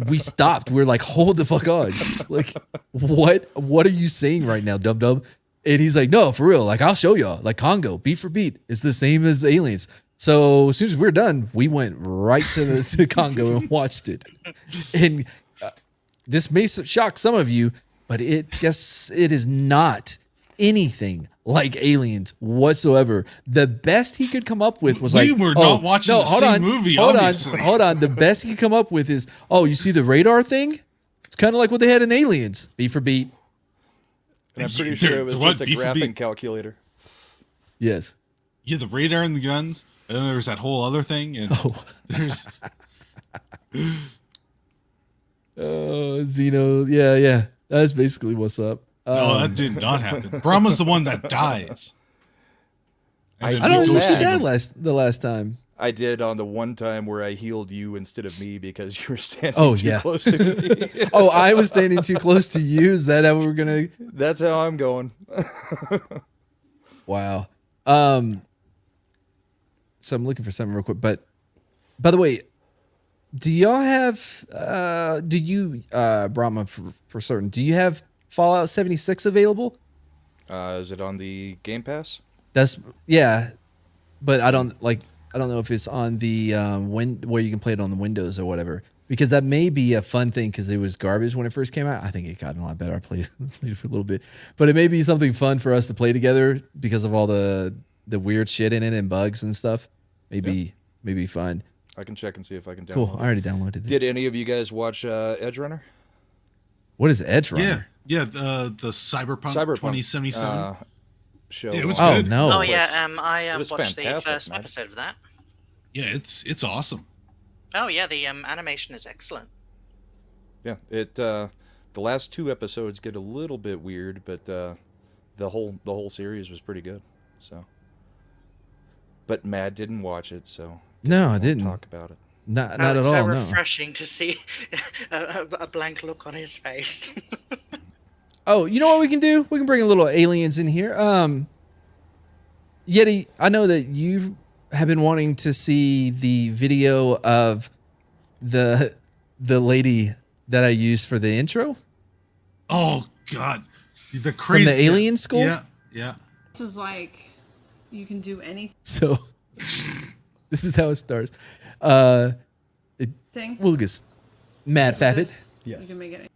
We stopped. We're like, hold the fuck on. Like, what are you saying right now, dum-dum? And he's like, no, for real. Like, I'll show y'all. Like, Congo, beat for beat, is the same as Aliens. So as soon as we're done, we went right to Congo and watched it. And this may shock some of you, but it is not anything like Aliens whatsoever. The best he could come up with was we were not watching the same movie. Hold on. The best he could come up with is, you see the radar thing? It's kind of like what they had in Aliens, beat for beat. And I'm pretty sure it was just a graphing calculator. Yes. Yeah, the radar and the guns. And then there's that whole other thing, and there's Xeno. Yeah. That's basically what's up. No, that did not happen. Brahma's the one that dies. I don't think you died the last time. I did on the one time where I healed you instead of me because you were standing too close to me. I was standing too close to you. Is that how we're gonna? That's how I'm going. Wow. So I'm looking for something real quick. But by the way, do y'all have? Do you, Brahma, for certain? Do you have Fallout 76 available? Is it on the Game Pass? Yeah, but I don't know if it's on the where you can play it on the Windows or whatever. Because that may be a fun thing because it was garbage when it first came out. I think it got a lot better. I played it for a little bit. But it may be something fun for us to play together because of all the weird shit in it and bugs and stuff. Maybe fun. I can check and see if I can download Cool. it. I already downloaded it. Did any of you guys watch Edge Runner? What is Edge Runner? Yeah, the Cyberpunk 2077 show. It was good. good. No. Oh yeah, I was watched the fantastic, first man. episode of that. Yeah, it's awesome. Oh yeah, the animation is excellent. Yeah, the last 2 episodes get a little bit weird, but the whole series was pretty good. So, but Mad didn't watch it, so No, I won't didn't. talk about it. Not Oh, at it's all. so No. refreshing to see a blank look on his face. Oh, you know what we can do? We can bring a little aliens in here. Yeti, I know that you have been wanting to see the video of the lady that I used for the intro Oh God, the from crazy the alien school. Yeah. This is like, you can do anything. So this is how it starts. Lucas, Mad Fabbit. You can make it.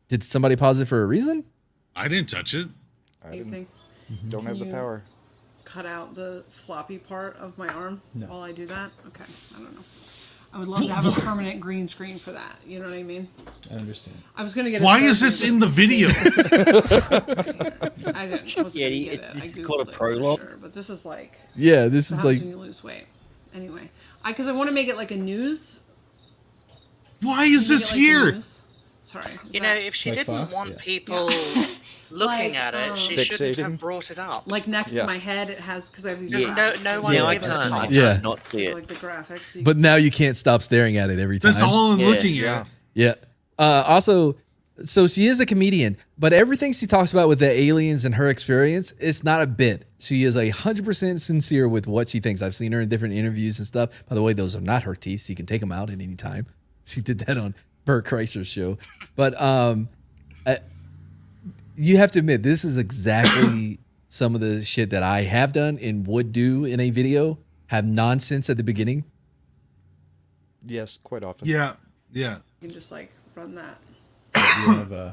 Did somebody pause it for a reason? I didn't touch it. I Anything. don't have the You- power. Cut out the floppy part of my arm while I do that. Okay, I don't know. I would love to have a permanent green screen for that. You know what I mean? I understand. I was gonna get. Why is this in the video? I didn't. Wasn't Yeah, gonna get it. this I is called a Googled it for prologue. sure, but this is like. Yeah, this what is happens like when you lose weight. Anyway, because I want to make it like a news. Why is Make this it like a here? news. Sorry. is You know, that- if she Like didn't Fox? want Yeah. people looking Like, at it, she shouldn't Fixating? have brought it up. like next Yeah. to my head, it has because I have these. There's graphics. no one Yeah, I gives a can't. I toss. Yeah. can't not see it. Like the graphics. so you but now you can't stop staring at it every time. That's all I'm Yeah. looking Yeah. at. Yeah. Also, so she is a comedian, but everything she talks about with the aliens and her experience, it's not a bit. She is 100% sincere with what she thinks. I've seen her in different interviews and stuff. By the way, those are not her teeth. So you can take them out at any time. She did that on Bert Kreischer's show. But you have to admit, this is exactly some of the shit that I have done and would do in a video. Have nonsense at the beginning. Yes, quite often. Yeah. can just like run that. Do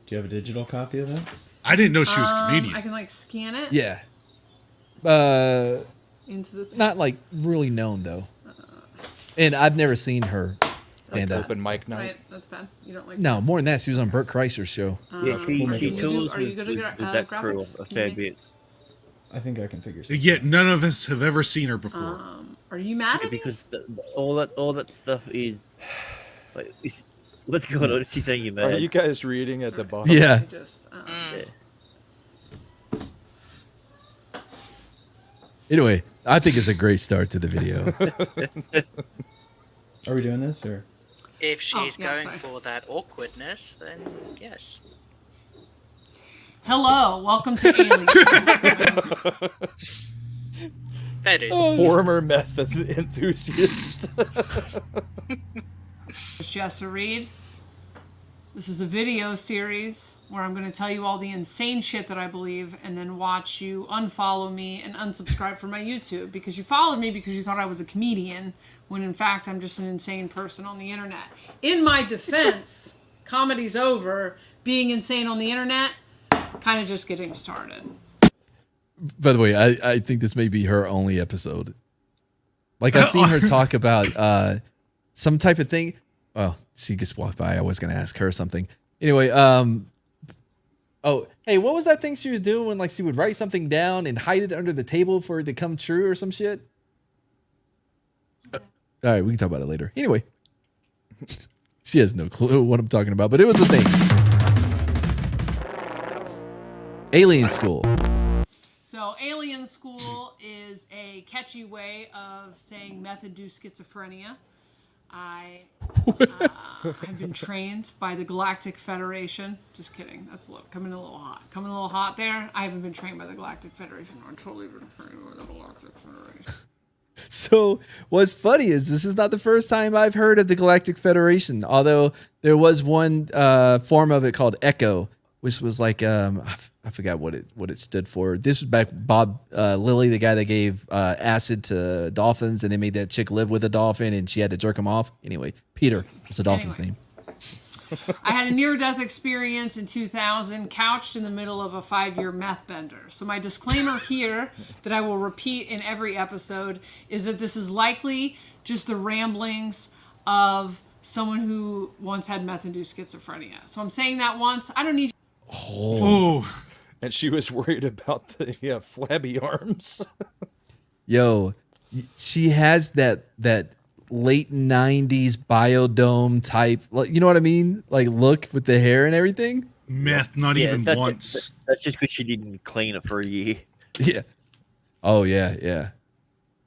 you have a digital copy of that? I didn't know she was Canadian. I can like scan it. Yeah. Into the. Not like really known though. And I've never seen her stand up. Open mic night. Right, that's bad. You don't like. No, more than that, she was on Bert Kreischer's show. Yeah, she can you tours are you with, good with, at with that crew graphics? a Can fair you- bit. I think I can figure something. Yet none of us have ever seen her before. Are you mad Yeah, at me? because all that stuff is like what's going on? She's saying you're Are mad. you guys reading at the bottom? Yeah. I just. Yeah. Anyway, I think it's a great start to the video. Are we doing this or? If she's yeah, going sorry. for that awkwardness, then yes. Hello, welcome to Alien. That is. Former meth enthusiast. It's Jessa Reed. This is a video series where I'm going to tell you all the insane shit that I believe and then watch you unfollow me and unsubscribe from my YouTube because you followed me because you thought I was a comedian when in fact I'm just an insane person on the internet. In my defense, comedy's over. Being insane on the internet, kind of just getting started. By the way, I think this may be her only episode. Like I've seen her talk about some type of thing. Well, she just walked by. I was going to ask her something. Anyway, oh, hey, what was that thing she was doing when like she would write something down and hide it under the table for it to come true or some shit? All right, we can talk about it later. Anyway, she has no clue what I'm talking about, but it was a thing. Alien School. So, Alien School is a catchy way of saying meth-induced schizophrenia. I have been trained by the Galactic Federation. Just kidding. That's coming a little hot. Coming a little hot there. I haven't been trained by the Galactic Federation. I'm totally been trained by the Galactic Federation. So what's funny is this is not the first time I've heard of the Galactic Federation, although there was one form of it called Echo, which was like I forgot what it stood for. This was back Bob Lilly, the guy that gave acid to dolphins, and they made that chick live with a dolphin, and she had to jerk him off. Anyway, Peter was the dolphin's name. I had a near-death experience in 2000, couched in the middle of a 5-year meth bender. So my disclaimer here, that I will repeat in every episode, is that this is likely just the ramblings of someone who once had meth-induced schizophrenia. So I'm saying that once. I don't need... Oh. And she was worried about the flabby arms. Yo, she has that late 90s biodome type, you know what I mean? Like look with the hair and everything. Meth, not even once. That's just because she didn't clean it for a year. Yeah. Oh, yeah.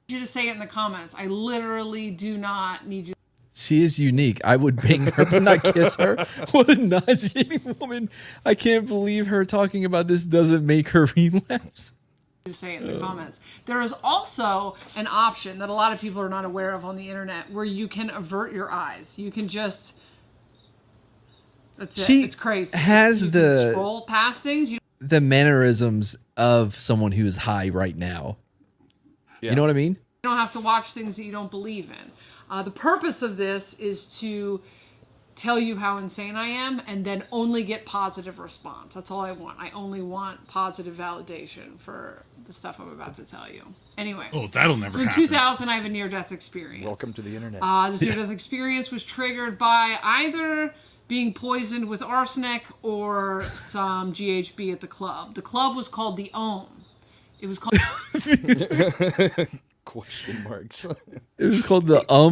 You to say it in the comments. I literally do not need you. She is unique. I would bang her, but not kiss her. What a nauseating woman. I can't believe her talking about this doesn't make her relapse. Say it in the comments. There is also an option that a lot of people are not aware of on the internet where you can avert your eyes. You can just... That's it. It's crazy. Has you can scroll past things. The mannerisms of someone who is high right now. Yeah. You know what I mean? You don't have to watch things that you don't believe in. The purpose of this is to tell you how insane I am and then only get positive response. That's all I want. I only want positive validation for the stuff I'm about to tell you. Anyway. Oh, that'll never happen. So in 2000, I have a near-death experience. Welcome to the internet. This near-death experience was triggered by either being poisoned with arsenic or some GHB at the club. The club was called the Ohm. It was called... Question marks. It was called the Oh,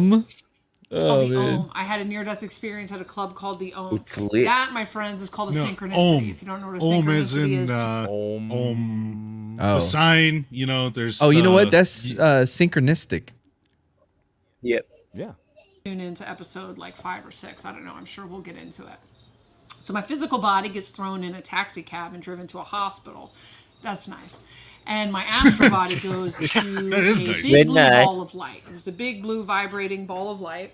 the Ohm. I had a near-death experience at a club called the Ohm. It's lit. That, my friends, is called a synchronicity. Ohm. If you don't know what a Ohm synchronicity is in is. The sign, there's... Oh, you know what? That's synchronistic. Yep. Yeah. Tune into episode 5 or 6. I don't know. I'm sure we'll get into it. So my physical body gets thrown in a taxi cab and driven to a hospital. That's nice. And my astral body goes to a big blue ball of light. There's a big blue vibrating ball of light.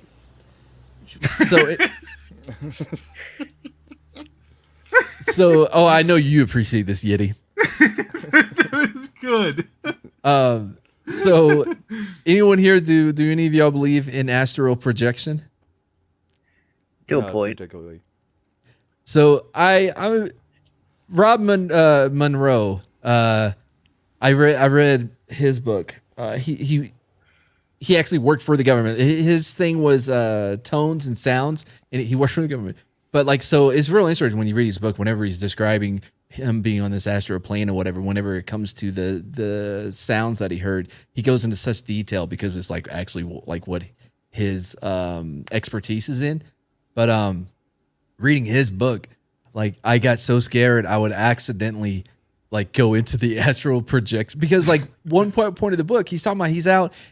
So I know you appreciate this, Yeti. That is good. So anyone here, do any of y'all believe in astral projection? To a point. Particularly. So I'm Rob Monroe. I read his book. He actually worked for the government. His thing was tones and sounds, and he worked for the government. But so it's real interesting when you read his book. Whenever he's describing him being on this astral plane or whatever, whenever it comes to the sounds that he heard, he goes into such detail because it's actually what his expertise is in. But reading his book, I got so scared I would accidentally go into the astral projects because one point of the book, he's talking about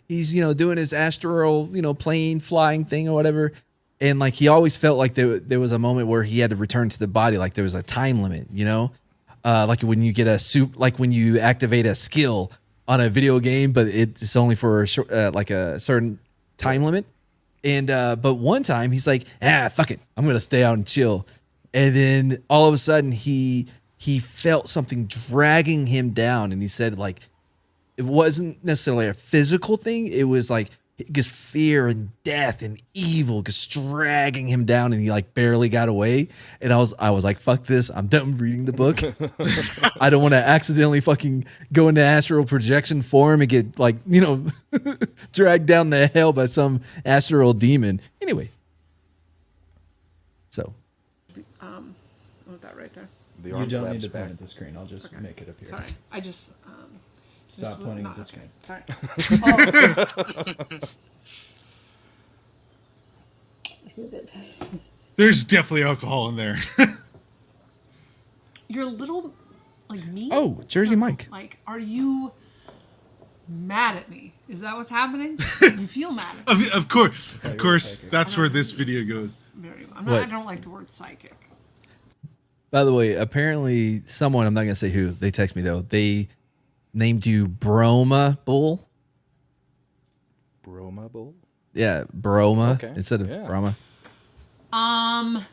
he's doing his astral, plane flying thing or whatever. And he always felt like there was a moment where he had to return to the body. There was a time limit, when you get when you activate a skill on a video game, but it's only for a certain time limit. And, but one time he's like, fuck it. I'm going to stay out and chill. And then all of a sudden he felt something dragging him down, and he said it wasn't necessarily a physical thing. It was just fear and death and evil just dragging him down, and he barely got away. And I was like, fuck this. I'm done reading the book. I don't want to accidentally fucking go into astral projection form and get dragged down the hell by some astral demon. Anyway. So. That right there. You don't need to point at the screen. I'll just make it appear. Sorry, I just stop pointing at the screen. Sorry. There's definitely alcohol in there. You're a little me. Oh, Jersey Mike. Are you mad at me. Is that what's happening? You feel mad at me. Of course. That's where this video goes. I don't like the word psychic. By the way, apparently someone, I'm not going to say who, they text me though, they named you Broma Bull. Broma Bull? Yeah, Broma instead of Brahma. Not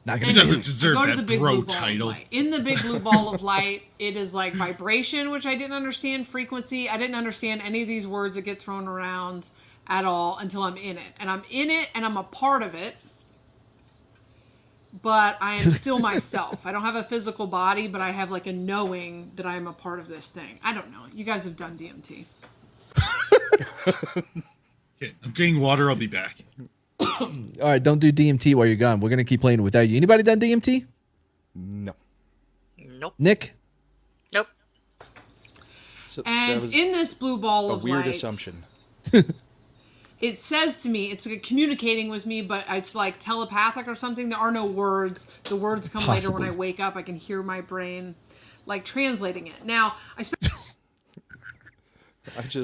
gonna doesn't deserve that bro title. In the big blue ball of light, it is like vibration, which I didn't understand, frequency. I didn't understand any of these words that get thrown around at all until I'm in it. And I'm in it and I'm a part of it. But I am still myself. I don't have a physical body, but I have like a knowing that I'm a part of this thing. I don't know. You guys have done DMT. Okay, I'm getting water. I'll be back. All right, don't do DMT while you're gone. We're going to keep playing without you. Anybody done DMT? No. Nope. Nick? Nope. So and in this blue ball of light... A weird assumption. It says to me, it's like communicating with me, but it's like telepathic or something. There are no words. The words come later when I wake up. I can hear my brain like translating it. Now, I spent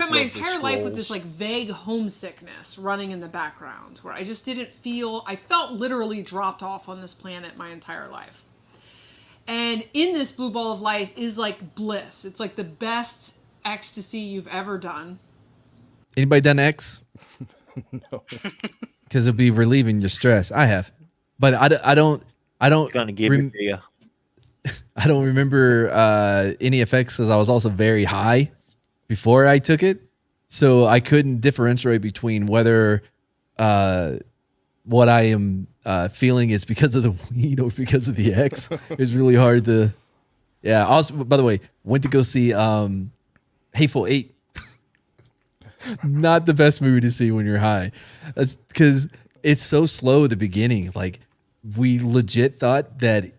my entire life with this like vague homesickness running in the background where I just didn't feel, I felt literally dropped off on this planet my entire life. And in this blue ball of light is like bliss. It's like the best ecstasy you've ever done. Anybody done X? No. Because it'll be relieving your stress. I have. But I don't Gonna give it to you. I don't remember any effects because I was also very high before I took it. So I couldn't differentiate between whether what I am feeling is because of the weed or because of the X. It's really hard to... Yeah. Also, by the way, went to go see Hateful Eight. Not the best movie to see when you're high. That's because it's so slow at the beginning. Like, we legit thought that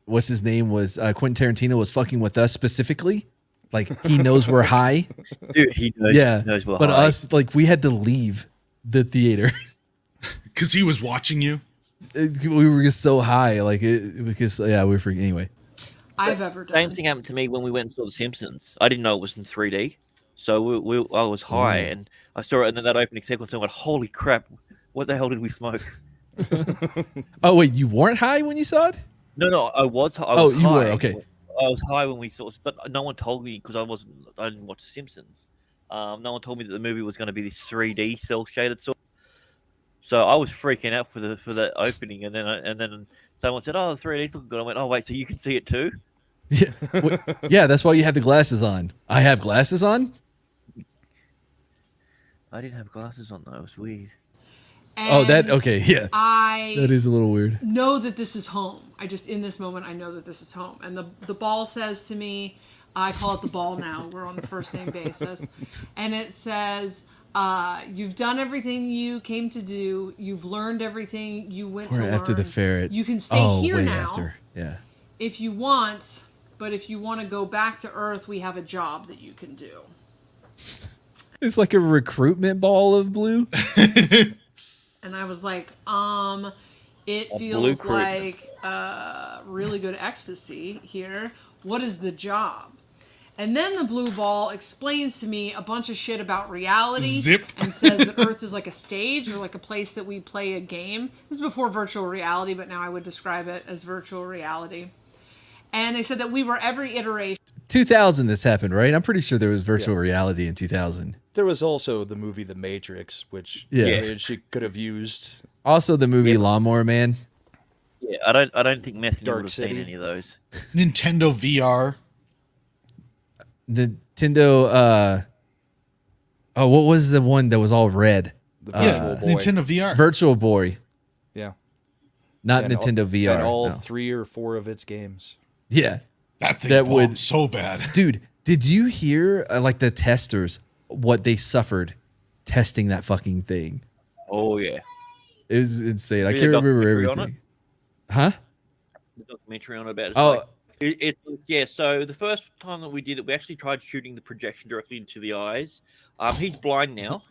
what's his name was Quentin Tarantino was fucking with us specifically. Like, he knows we're high. Dude, he knows. Yeah, he knows we're but high. us, like, we had to leave the theater because he was watching you. We were just so high, like because we were freaking anyway. I've ever done. Same thing happened to me when we went and saw The Simpsons. I didn't know it was in 3D. So I was high, and I saw it, and then that opening sequence, and I went, holy crap, what the hell did we smoke? Oh, wait, you weren't high when you saw it? No, I was high. You were, okay. I was high when we saw it, but no one told me, because I didn't watch Simpsons. No one told me that the movie was going to be this 3D cel-shaded sort. So I was freaking out for the opening, and then someone said, oh, the 3D's looking good. I went, oh, wait, so you can see it too? Yeah, yeah, that's why you have the glasses on. I have glasses on? I didn't have glasses on though. It was weird. And yeah. That is a little weird. Know that this is home. In this moment, I know that this is home. And the ball says to me, I call it the ball now. We're on the first name basis. And it says, you've done everything you came to do. You've learned everything you went to learn. After the ferret. You can stay here now. After. Yeah. If you want, but if you want to go back to Earth, we have a job that you can do. It's like a recruitment ball of blue. And I was like, it feels like really good ecstasy here. What is the job? And then the blue ball explains to me a bunch of shit about reality. Zip. And says that Earth is like a stage or like a place that we play a game. This is before virtual reality, but now I would describe it as virtual reality. And they said that we were every iteration. 2000 this happened, right? I'm pretty sure there was virtual reality in 2000. There was also the movie The Matrix, which she could have used. Also the movie Lawnmower Man. Yeah, I don't think Metheny would have seen any of those. Nintendo VR. Nintendo what was the one that was all red? The Virtual Boy. Nintendo VR. Virtual Boy. Yeah. Not Nintendo VR. And all 3 or 4 of its games. Yeah. That thing would so bad. Dude, did you hear like the testers what they suffered testing that fucking thing? Oh yeah. It was insane. I can't remember everything. Huh? The documentary on it about it. Oh, so the first time that we did it, we actually tried shooting the projection directly into the eyes. He's blind now.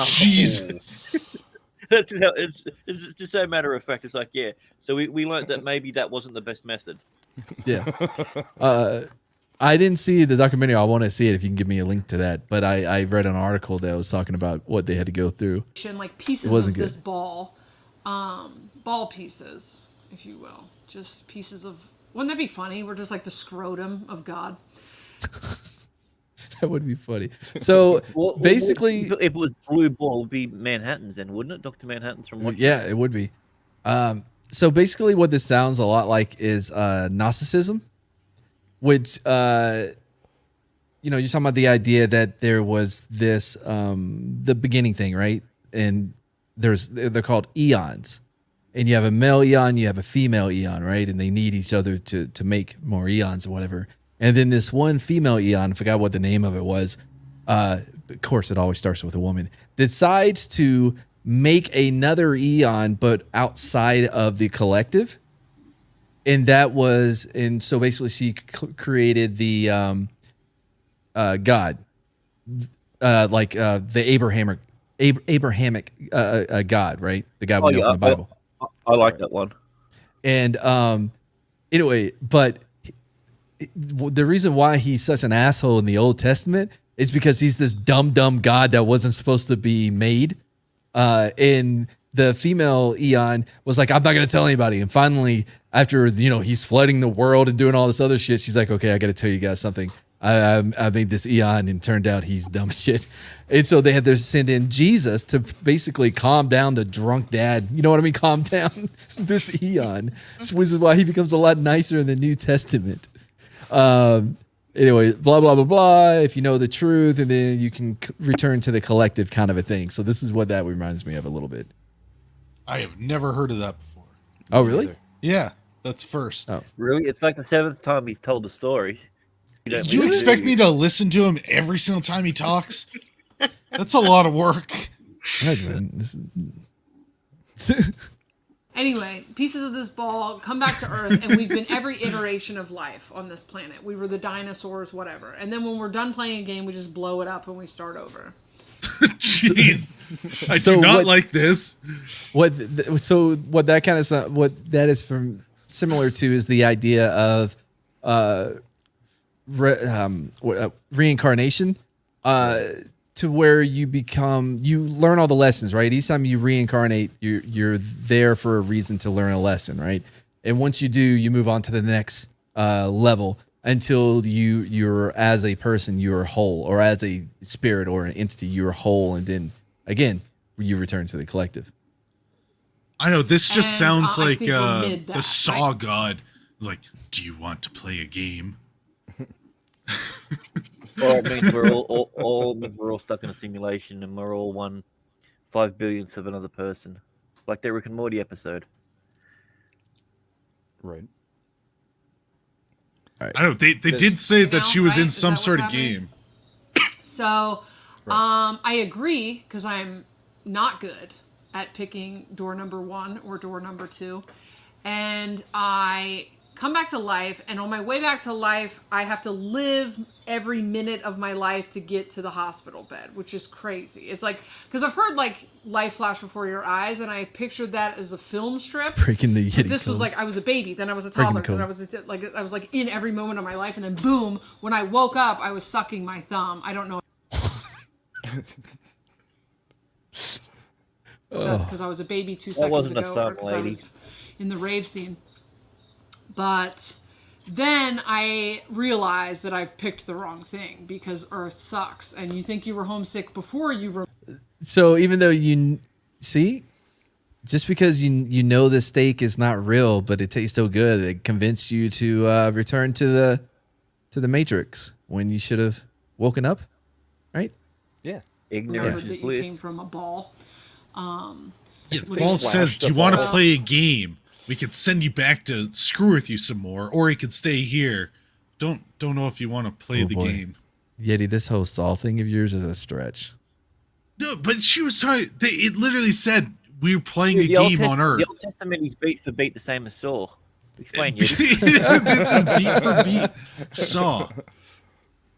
Jesus. It's just so matter of fact. It's like, yeah. So we learned that maybe that wasn't the best method. Yeah. I didn't see the documentary. I want to see it if you can give me a link to that. But I read an article that was talking about what they had to go through. Like pieces of this ball pieces, if you will. Just pieces of, wouldn't that be funny? We're just like the scrotum of God. That would be funny. So basically, if it was blue ball, it would be Manhattan's then, wouldn't it? Dr. Manhattan's from what? Yeah, it would be. So basically what this sounds a lot like is Gnosticism, which, you're talking about the idea that there was this, the beginning thing, right? And they're called eons. And you have a male eon, you have a female eon, right? And they need each other to make more eons or whatever. And then this one female eon, I forgot what the name of it was. Of course, it always starts with a woman. Decides to make another eon, but outside of the collective. And so basically she created the God, the Abrahamic God, right? The God we know from the Bible. I like that one. And anyway, but the reason why he's such an asshole in the Old Testament is because he's this dumb God that wasn't supposed to be made. And the female Eon was like, I'm not going to tell anybody. And finally, after, he's flooding the world and doing all this other shit, she's like, okay, I got to tell you guys something. I made this Eon and turned out he's dumb shit. And so they had to send in Jesus to basically calm down the drunk dad. You know what I mean? Calm down this Eon. Which is why he becomes a lot nicer in the New Testament. Anyway, blah, blah, blah, blah. If you know the truth, and then you can return to the collective kind of a thing. So this is what that reminds me of a little bit. I have never heard of that before. Oh, really? Yeah, that's first. Oh, really? It's like the 7th time he's told the story. You expect me to listen to him every single time he talks? That's a lot of work. Anyway, pieces of this ball come back to Earth, and we've been every iteration of life on this planet. We were the dinosaurs, whatever. And then when we're done playing a game, we just blow it up and we start over. Jeez, I do not like this. What that is from similar to is the idea of reincarnation. To where you learn all the lessons, right? Each time you reincarnate, you're there for a reason to learn a lesson, right? And once you do, you move on to the next level until you're as a person, you're whole, or as a spirit or an entity, you're whole, and then again you return to the collective. I know this just sounds like the Saw God. Like, do you want to play a game? Or it means we're all stuck in a simulation and we're all 1/5 billionth of another person, like the Rick and Morty episode. Right. I know they did say that she was in some sort of game. So, I agree because I'm not good at picking door number 1 or door number 2, and I come back to life, and on my way back to life, I have to live every minute of my life to get to the hospital bed, which is crazy. It's like, because I've heard like life flash before your eyes, and I pictured that as a film strip. Breaking the Yeti This code. was like, I was a baby, then I was a toddler, then I was like in every moment of my life, and then boom, when I woke up, I was sucking my thumb. I don't know. That's because I was a baby 2 seconds ago. Thumb, lady. I was in the rave scene. But then I realized that I've picked the wrong thing because Earth sucks. And you think you were homesick before you were. So even though just because you know the steak is not real, but it tastes so good, it convinced you to return to the Matrix when you should have woken up, right? Yeah. Ignorance is that bliss. you came from a ball. Walt says, do you want to play a game? We could send you back to screw with you some more, or you could stay here. Don't know if you want to play the game. Yeti, this whole Saul thing of yours is a stretch. No, but she was talking. It literally said we were playing a game on Earth. The Old Testament is beat for beat the same as Saw. Explain, Yeti. This is beat for beat Saw.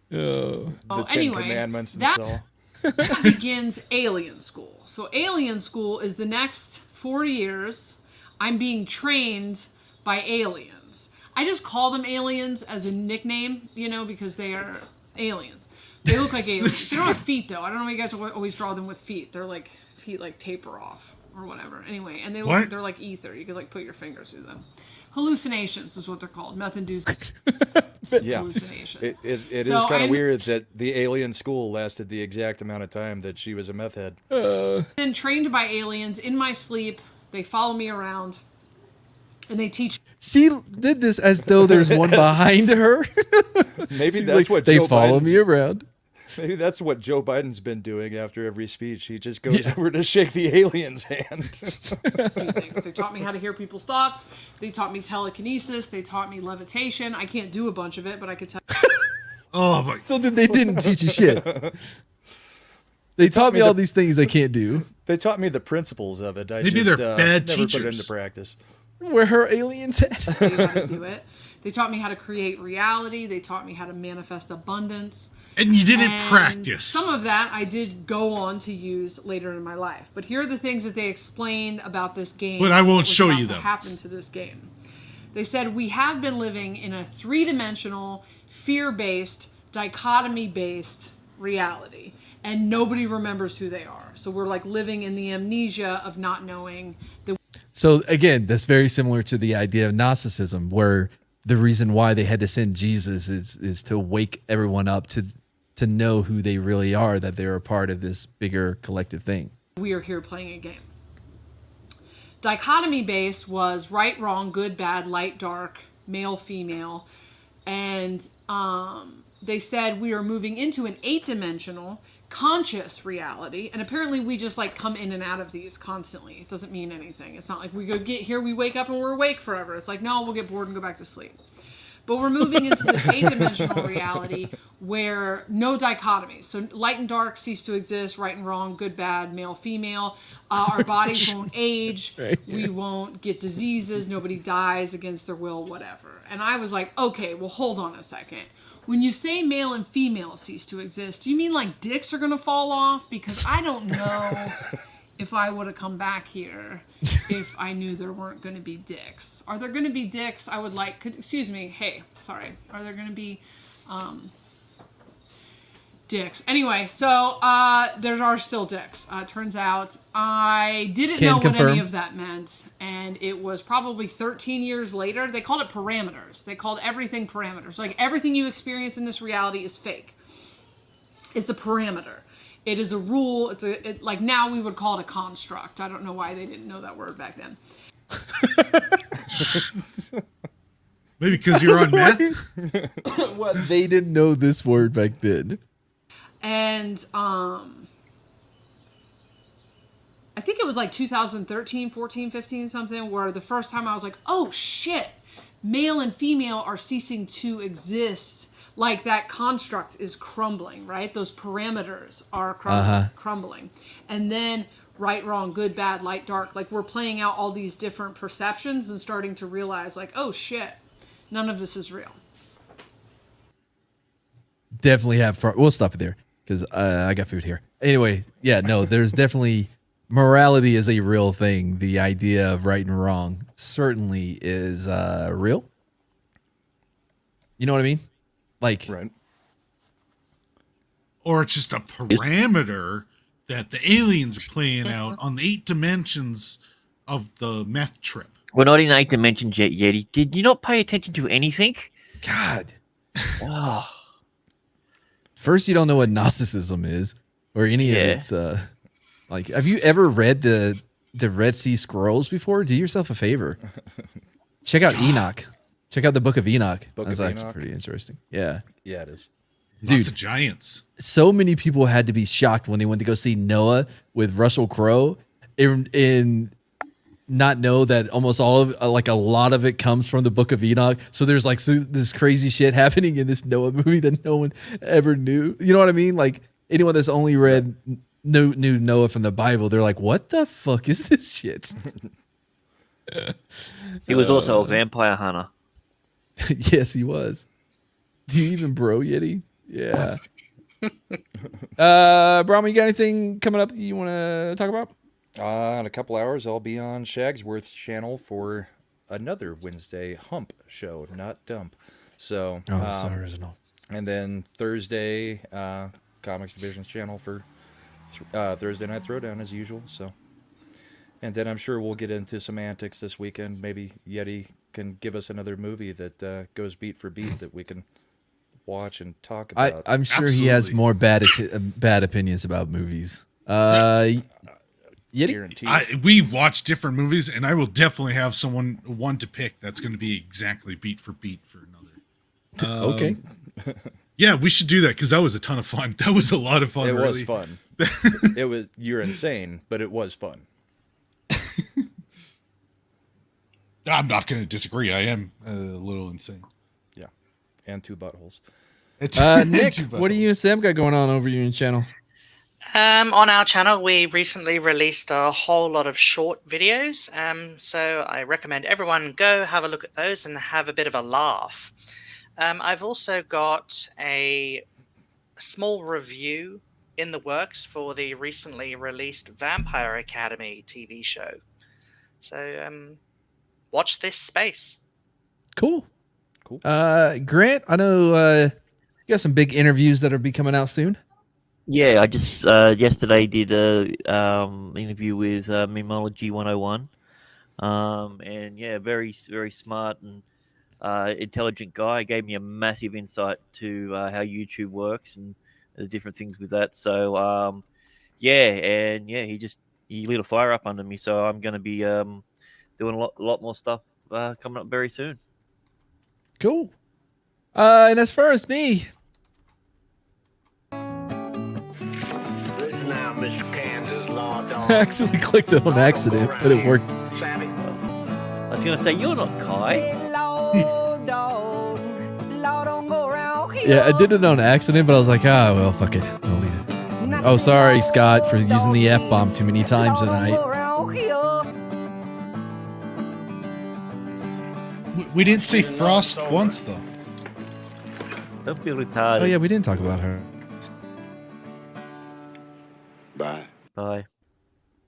The Ten anyway, Commandments and Saw. That begins alien school. So alien school is the next 4 years. I'm being trained by aliens. I just call them aliens as a nickname, because they are aliens. They look like aliens. They don't have feet, though. I don't know why you guys always draw them with feet. They're like feet like taper off or whatever. Anyway, and they're like ether. You could like put your fingers through them. Hallucinations is what they're called. Meth-induced hallucinations. It is kind of weird that the alien school lasted the exact amount of time that she was a meth head. Been trained by aliens in my sleep. They follow me around. And they teach. She did this as though there's one behind her. Maybe that's what they follow me around. Maybe that's what Joe Biden's been doing after every speech. He just goes over to shake the alien's hand. They taught me how to hear people's thoughts. They taught me telekinesis. They taught me levitation. I can't do a bunch of it, but I could tell. Oh my! So then they didn't teach you shit. They taught me all these things I can't do. They taught me the principles of it. Maybe they're bad never teachers. Put it into practice. Where her aliens at? How to do it. They taught me how to create reality. They taught me how to manifest abundance. And you didn't practice. Some of that I did go on to use later in my life. But here are the things that they explained about this game. But I won't show you them. What happened to this game? They said we have been living in a three-dimensional, fear-based, dichotomy-based reality. And nobody remembers who they are. So we're like living in the amnesia of not knowing. So again, that's very similar to the idea of Gnosticism, where the reason why they had to send Jesus is to wake everyone up to know who they really are, that they're a part of this bigger collective thing. We are here playing a game. Dichotomy based was right, wrong, good, bad, light, dark, male, female. And they said we are moving into an 8-dimensional conscious reality, and apparently we just like come in and out of these constantly. It doesn't mean anything. It's not like we go get here, we wake up and we're awake forever. It's like, no, we'll get bored and go back to sleep. But we're moving into this 8-dimensional reality where no dichotomies. So light and dark cease to exist, right and wrong, good, bad, male, female. Our bodies won't age. Right. We won't get diseases. Nobody dies against their will, whatever. And I was like, okay, well, hold on a second. When you say male and female cease to exist, do you mean like dicks are going to fall off? Because I don't know if I would have come back here if I knew there weren't going to be dicks. Are there going to be dicks? I would like, excuse me, hey, sorry. Are there going to be dicks? Anyway, so there are still dicks. Turns out I didn't know what any of that meant. And it was probably 13 years later. They called it parameters. They called everything parameters. Like everything you experience in this reality is fake. It's a parameter. It is a rule. Like now we would call it a construct. I don't know why they didn't know that word back then. Maybe because you're on meth? Well, they didn't know this word back then. And I think it was like 2013, 14, 15, something, where the first time I was like, oh shit, male and female are ceasing to exist. Like that construct is crumbling, right? Those parameters are crumbling. And then right, wrong, good, bad, light, dark, like we're playing out all these different perceptions and starting to realize like, oh shit, none of this is real. Definitely have, we'll stop it there because I got food here. Anyway, yeah, no, there's definitely... Morality is a real thing. The idea of right and wrong certainly is real. You know what I mean? Like, right. Or it's just a parameter that the aliens are playing out on the 8 dimensions of the meth trip. We're not in 8 dimensions yet, Yeti. Did you not pay attention to anything? God. Oh. First, you don't know what Gnosticism is or any of its... Like, have you ever read the Red Sea Scrolls before? Do yourself a favor. Check out Enoch. Check out the Book of Enoch. That's actually pretty interesting. Yeah. Yeah, it is. Dude, lots of giants. So many people had to be shocked when they went to go see Noah with Russell Crowe and not know that almost all of like a lot of it comes from the Book of Enoch. So there's like this crazy shit happening in this Noah movie that no one ever knew. You know what I mean? Like anyone that's only read knew Noah from the Bible, they're like, what the fuck is this shit? He was also a vampire hunter. Yes, he was. Do you even bro Yeti? Yeah. Brahma, you got anything coming up that you want to talk about? In a couple hours, I'll be on Shagsworth's channel for another Wednesday hump show, not dump. So, original. And then Thursday, Comics Division's channel for Thursday Night Throwdown as usual. So, and then I'm sure we'll get into some antics this weekend. Maybe Yeti can give us another movie that goes beat for beat that we can watch and talk about. I'm sure he has more bad opinions about movies. Yeti? We watch different movies, and I will definitely have one to pick that's going to be exactly beat for another. Okay. Yeah, we should do that because that was a ton of fun. That was a lot of fun. It was fun. You're insane, but it was fun. I'm not going to disagree. I am a little insane. Yeah, and two buttholes. Nick, what do you and Sam got going on over your channel? On our channel, we recently released a whole lot of short videos. So I recommend everyone go have a look at those and have a bit of a laugh. I've also got a small review in the works for the recently released Vampire Academy TV show. So watch this space. Cool. Grant, I know you got some big interviews that'll be coming out soon. Yeah, I just yesterday did a interview with Memology 101, and yeah, very smart and intelligent guy. Gave me a massive insight to how YouTube works and the different things with that. So he lit a fire up under me. So I'm going to be doing a lot more stuff coming up very soon. Cool. And as far as me. Now, Mr. Kansas Law Dog. I actually clicked it on accident, but it worked. I was going to say, you're not Kai. Yeah, I did it on accident, but I was like, well, fuck it. I'll leave it. Oh, sorry, Scott, for using the F-bomb too many times tonight. We didn't say Frost once, though. Don't be retarded. Oh, yeah, we didn't talk about her. Bye. Bye.